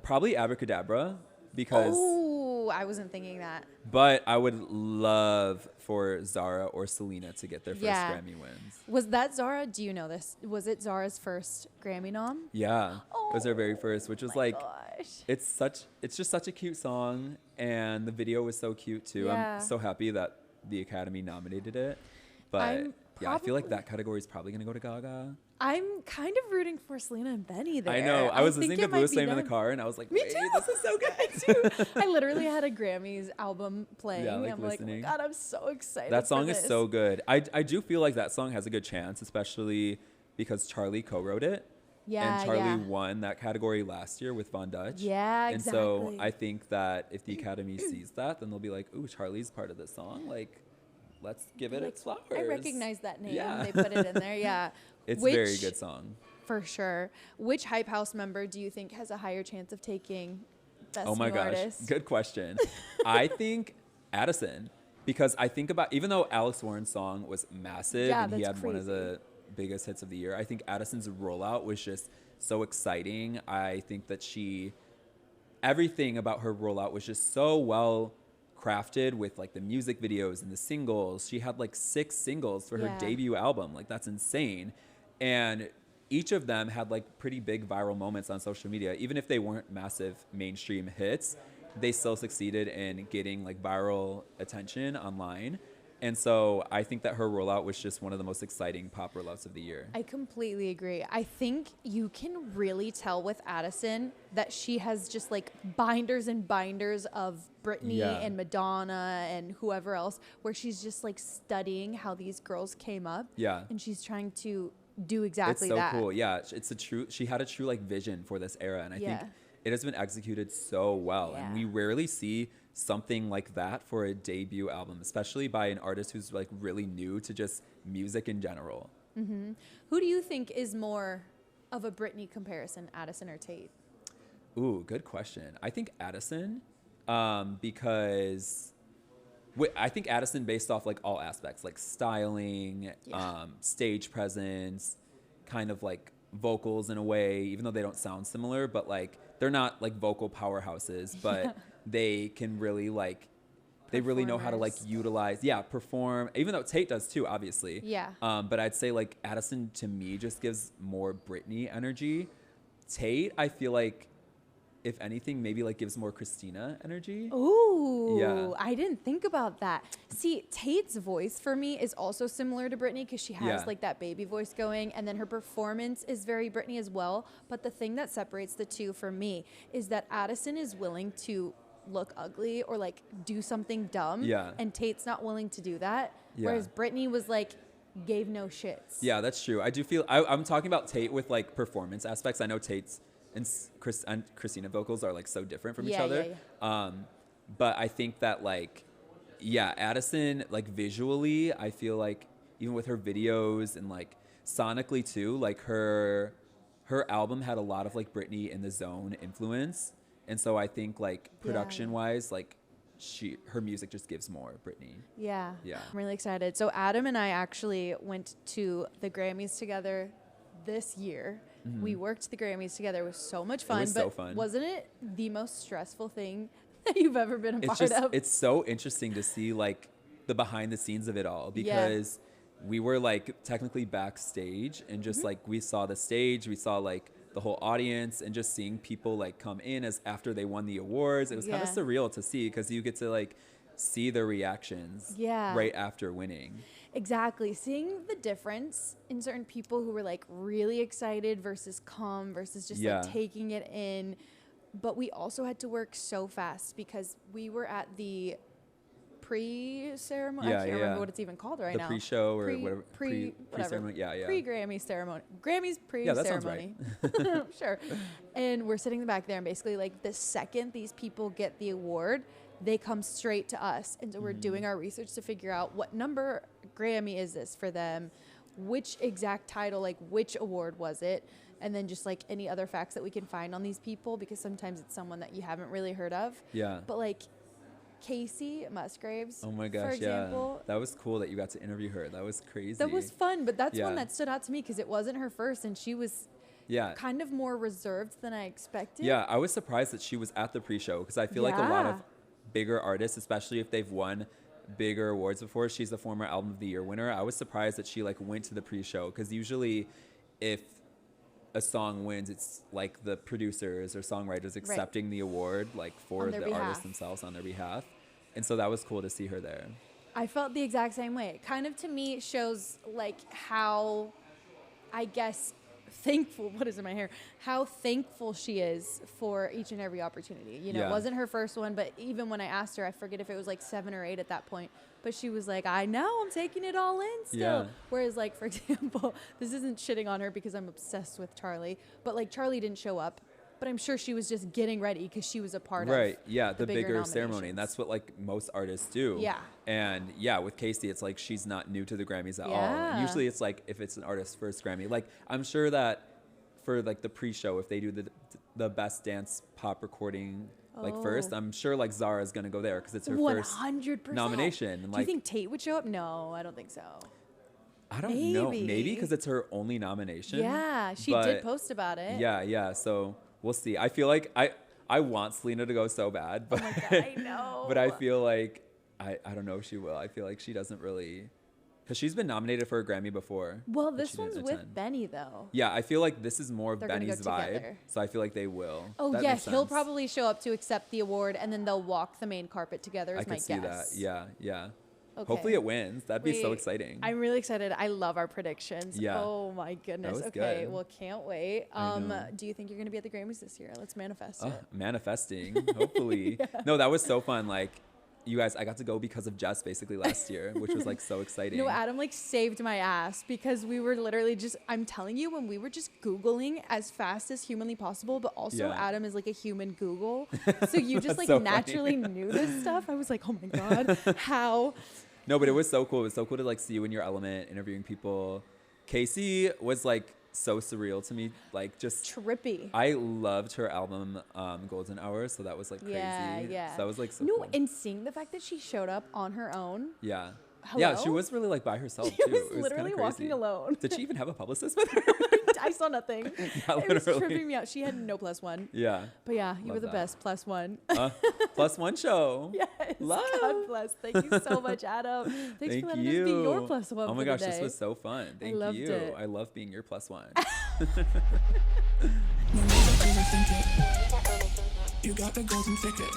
[SPEAKER 1] probably Abracadabra because.
[SPEAKER 2] Oh, I wasn't thinking that.
[SPEAKER 1] But I would love for Zara or Selena to get their first
[SPEAKER 2] Yeah.
[SPEAKER 1] Grammy wins.
[SPEAKER 2] Was that Zara? Do you know this? Was it Zara's first Grammy nom?
[SPEAKER 1] Yeah, it was their very first, which was like,
[SPEAKER 2] Gosh.
[SPEAKER 1] it's just such a cute song, and the video was so cute too.
[SPEAKER 2] Yeah.
[SPEAKER 1] I'm so happy that the Academy nominated it. But
[SPEAKER 2] I'm
[SPEAKER 1] yeah, I feel like
[SPEAKER 2] probably-
[SPEAKER 1] that category is probably gonna go to Gaga.
[SPEAKER 2] I'm kind of rooting for Selena and Benny there.
[SPEAKER 1] I know. I was
[SPEAKER 2] think
[SPEAKER 1] listening
[SPEAKER 2] it
[SPEAKER 1] to
[SPEAKER 2] might
[SPEAKER 1] Blues
[SPEAKER 2] be
[SPEAKER 1] Flame in the
[SPEAKER 2] them.
[SPEAKER 1] car, and I was like,
[SPEAKER 2] Me
[SPEAKER 1] wait,
[SPEAKER 2] too.
[SPEAKER 1] this is so good.
[SPEAKER 2] I literally had a Grammys album playing.
[SPEAKER 1] Yeah, like
[SPEAKER 2] I'm like, oh my
[SPEAKER 1] listening.
[SPEAKER 2] God, I'm so excited.
[SPEAKER 1] That song
[SPEAKER 2] for
[SPEAKER 1] is
[SPEAKER 2] this.
[SPEAKER 1] so good. I do feel like that song has a good chance, especially because Charli co-wrote it.
[SPEAKER 2] Yeah,
[SPEAKER 1] And Charli
[SPEAKER 2] yeah.
[SPEAKER 1] won that category last year with Von Dutch.
[SPEAKER 2] Yeah,
[SPEAKER 1] And so
[SPEAKER 2] exactly.
[SPEAKER 1] I think that if the Academy sees that, then they'll be like, ooh, Charli's part of this song. Like, let's give it its flowers.
[SPEAKER 2] I recognize that name.
[SPEAKER 1] Yeah.
[SPEAKER 2] They put it in there. Yeah.
[SPEAKER 1] It's a very good song.
[SPEAKER 2] For sure. Which Hype House member do you think has a higher chance of taking Best
[SPEAKER 1] Oh my
[SPEAKER 2] New
[SPEAKER 1] gosh,
[SPEAKER 2] Artist?
[SPEAKER 1] good question. I think Addison, because I think about, even though Alex Warren's song was massive and he had one of the biggest hits of the year, I think Addison's rollout was just so exciting. I think that everything about her rollout was just so well crafted with like the music videos and the singles. She had like 6 singles for her debut album. Like that's insane. And each of them had like pretty big viral moments on social media. Even if they weren't massive mainstream hits, they still succeeded in getting like viral attention online. And so I think that her rollout was just one of the most exciting pop rollouts of the year.
[SPEAKER 2] I completely agree. I think you can really tell with Addison that she has just like binders and binders of Britney and Madonna and whoever else, where she's just like studying how these girls came up. Yeah. And she's trying to do exactly that.
[SPEAKER 1] It's so cool. Yeah. She had a true like vision for this era. And I think it has been executed so well. Yeah. And we rarely see something like that for a debut album, especially by an artist who's like really new to just music in general.
[SPEAKER 2] Mm-hmm. Who do you think is more of a Britney comparison, Addison or Tate?
[SPEAKER 1] Ooh, good question. I think Addison, because I think Addison based off like all aspects, like styling, stage presence, kind of like vocals in a way, even though they don't sound similar, but like they're not like vocal powerhouses, but they can really like, they really know how to like utilize, perform, even though Tate does too, obviously. Yeah. But I'd say like Addison to me just gives more Britney energy. Tate, I feel like, if anything, maybe like gives more Christina energy.
[SPEAKER 2] Ooh, yeah. I didn't think about that. See, Tate's voice for me is also similar to Britney because she has like that baby voice going, and then her performance is very Britney as well. But the thing that separates the two for me is that Addison is willing to look ugly or like do something dumb, and Tate's not willing to do that. Whereas Britney was like, gave no shits.
[SPEAKER 1] Yeah, that's true. I do feel, I'm talking about Tate with like performance aspects. I know Tate's and Christina vocals are like so different from each other. But I think that like, Addison, like visually, I feel like even with her videos and like sonically too, like her album had a lot of like Britney in the Zone influence. And so I think like production wise, like her music just gives more Britney. Yeah.
[SPEAKER 2] I'm really excited. So Adam and I actually went to the Grammys together this year. Mm-hmm. We worked the Grammys together. It was so much fun. Wasn't it the most stressful thing that you've ever been a part of?
[SPEAKER 1] It's so interesting to see like the behind the scenes of it all, because we were like technically backstage and just like we saw the stage, we saw like the whole audience, and just seeing people like come in as after they won the awards. It was kind of surreal to see because you get to like see their reactions right after winning.
[SPEAKER 2] Exactly. Seeing the difference in certain people who were like really excited versus calm versus just like taking it in. But we also had to work so fast because we were at the pre-ceremony. I can't remember what it's even called now.
[SPEAKER 1] The pre-show or whatever. Pre-ceremony.
[SPEAKER 2] Pre-Grammy ceremony. Grammys pre-ceremony.
[SPEAKER 1] Yeah, that sounds right.
[SPEAKER 2] Sure. And we're sitting in the back there, and basically like the second these people get the award, they come straight to us. And so we're doing our research to figure out what number Grammy is this for them, which exact title, like which award was it, and then just like any other facts that we can find on these people, because sometimes it's someone that you haven't really heard of. Yeah. But like Casey Musgraves,
[SPEAKER 1] oh my gosh, for example, that was cool that you got to interview her. That was crazy.
[SPEAKER 2] That was fun, but that's one that stood out to me because it wasn't her first, and she was kind of more reserved than I expected.
[SPEAKER 1] Yeah, I was surprised that she was at the pre-show because I feel like a lot of bigger artists, especially if they've won bigger awards before. She's a former Album of the Year winner. I was surprised that she like went to the pre-show because usually if a song wins, it's like the producers or songwriters accepting the award like for the artists themselves on their behalf. And so that was cool to see her there.
[SPEAKER 2] I felt the exact same way. It kind of to me shows like how, I guess, thankful, what is in my hair, how thankful she is for each and every opportunity. You know, it wasn't her first one, but even when I asked her, I forget if it was like 7 or 8 at that point, but she was like, I know, I'm taking it all in still. Yeah. Whereas like, for example, this isn't shitting on her because I'm obsessed with Charli, but like Charli didn't show up, but I'm sure she was just getting ready because she was a part of
[SPEAKER 1] the bigger ceremony, and
[SPEAKER 2] nominations.
[SPEAKER 1] that's what like most artists do.
[SPEAKER 2] Yeah.
[SPEAKER 1] And yeah, with Casey, it's like she's not new to the Grammys at all. And usually it's like if it's an artist's first Grammy, like I'm sure that for like the pre-show, if they do the best dance pop recording like first, I'm sure like Zara's gonna go there because it's her
[SPEAKER 2] 100%.
[SPEAKER 1] first nomination. And,
[SPEAKER 2] Do you think Tate would show up? No, I don't think so.
[SPEAKER 1] I don't know. Maybe because it's her only nomination.
[SPEAKER 2] Yeah, she did post about it.
[SPEAKER 1] Yeah. So we'll see. I feel like I want Selena to go so bad, but
[SPEAKER 2] oh my God, I know.
[SPEAKER 1] But I feel like I don't know if she will. I feel like she doesn't really, because she's been nominated for a Grammy before.
[SPEAKER 2] Well, this one's with Benny though.
[SPEAKER 1] Yeah, I feel like this is more of
[SPEAKER 2] They're
[SPEAKER 1] Benny's
[SPEAKER 2] go
[SPEAKER 1] vibe.
[SPEAKER 2] together.
[SPEAKER 1] So I feel like they will.
[SPEAKER 2] Oh
[SPEAKER 1] that
[SPEAKER 2] yeah,
[SPEAKER 1] makes
[SPEAKER 2] he'll
[SPEAKER 1] sense.
[SPEAKER 2] probably show up to accept the award, and then they'll walk the main carpet together. Is
[SPEAKER 1] I
[SPEAKER 2] my
[SPEAKER 1] could see
[SPEAKER 2] guess.
[SPEAKER 1] that. Yeah.
[SPEAKER 2] Okay.
[SPEAKER 1] Hopefully it wins. That'd be so
[SPEAKER 2] Wait,
[SPEAKER 1] exciting.
[SPEAKER 2] I'm really excited. I love our predictions.
[SPEAKER 1] Yeah.
[SPEAKER 2] Oh my goodness.
[SPEAKER 1] was
[SPEAKER 2] Okay.
[SPEAKER 1] good.
[SPEAKER 2] Well, can't wait.
[SPEAKER 1] I know.
[SPEAKER 2] Do you think you're gonna be at the Grammys this year? Let's manifest it.
[SPEAKER 1] Manifesting, hopefully. No, that was so fun. Like, you guys, I got to go because of Jess basically last year, which was like so exciting.
[SPEAKER 2] You know, Adam like saved my ass because we were literally just, I'm telling you, when we were just Googling as fast as humanly possible, but also Adam is like a human Google. So you just like
[SPEAKER 1] so
[SPEAKER 2] naturally knew this stuff. I was like, oh my God, how?
[SPEAKER 1] No, but it was so cool. It was so cool to like see you in your element, interviewing people. Casey was like so surreal to me, like just
[SPEAKER 2] trippy.
[SPEAKER 1] I loved her album Golden Hours, so that was like crazy.
[SPEAKER 2] Yeah.
[SPEAKER 1] So that was like so
[SPEAKER 2] no,
[SPEAKER 1] cool.
[SPEAKER 2] and seeing the fact that she showed up on her own.
[SPEAKER 1] Yeah.
[SPEAKER 2] Hello?
[SPEAKER 1] Yeah, she was really like by herself
[SPEAKER 2] She
[SPEAKER 1] too.
[SPEAKER 2] was
[SPEAKER 1] It was
[SPEAKER 2] literally
[SPEAKER 1] kinda
[SPEAKER 2] walking
[SPEAKER 1] crazy.
[SPEAKER 2] alone.
[SPEAKER 1] Did she even have a publicist with her?
[SPEAKER 2] I saw nothing.
[SPEAKER 1] Yeah,
[SPEAKER 2] It was
[SPEAKER 1] literally.
[SPEAKER 2] tripping me out. She had no +1.
[SPEAKER 1] Yeah.
[SPEAKER 2] But yeah, you
[SPEAKER 1] Love
[SPEAKER 2] were the
[SPEAKER 1] that.
[SPEAKER 2] best +1.
[SPEAKER 1] +1 show.
[SPEAKER 2] Yes.
[SPEAKER 1] Love.
[SPEAKER 2] God bless. Thank you so much, Adam. Thanks for letting us be your +1.
[SPEAKER 1] Oh my
[SPEAKER 2] for
[SPEAKER 1] gosh,
[SPEAKER 2] the
[SPEAKER 1] this
[SPEAKER 2] day.
[SPEAKER 1] was so fun. Thank
[SPEAKER 2] loved
[SPEAKER 1] you.
[SPEAKER 2] it.
[SPEAKER 1] I love being your +1.
[SPEAKER 3] No need to overthink it. You got the golden ticket.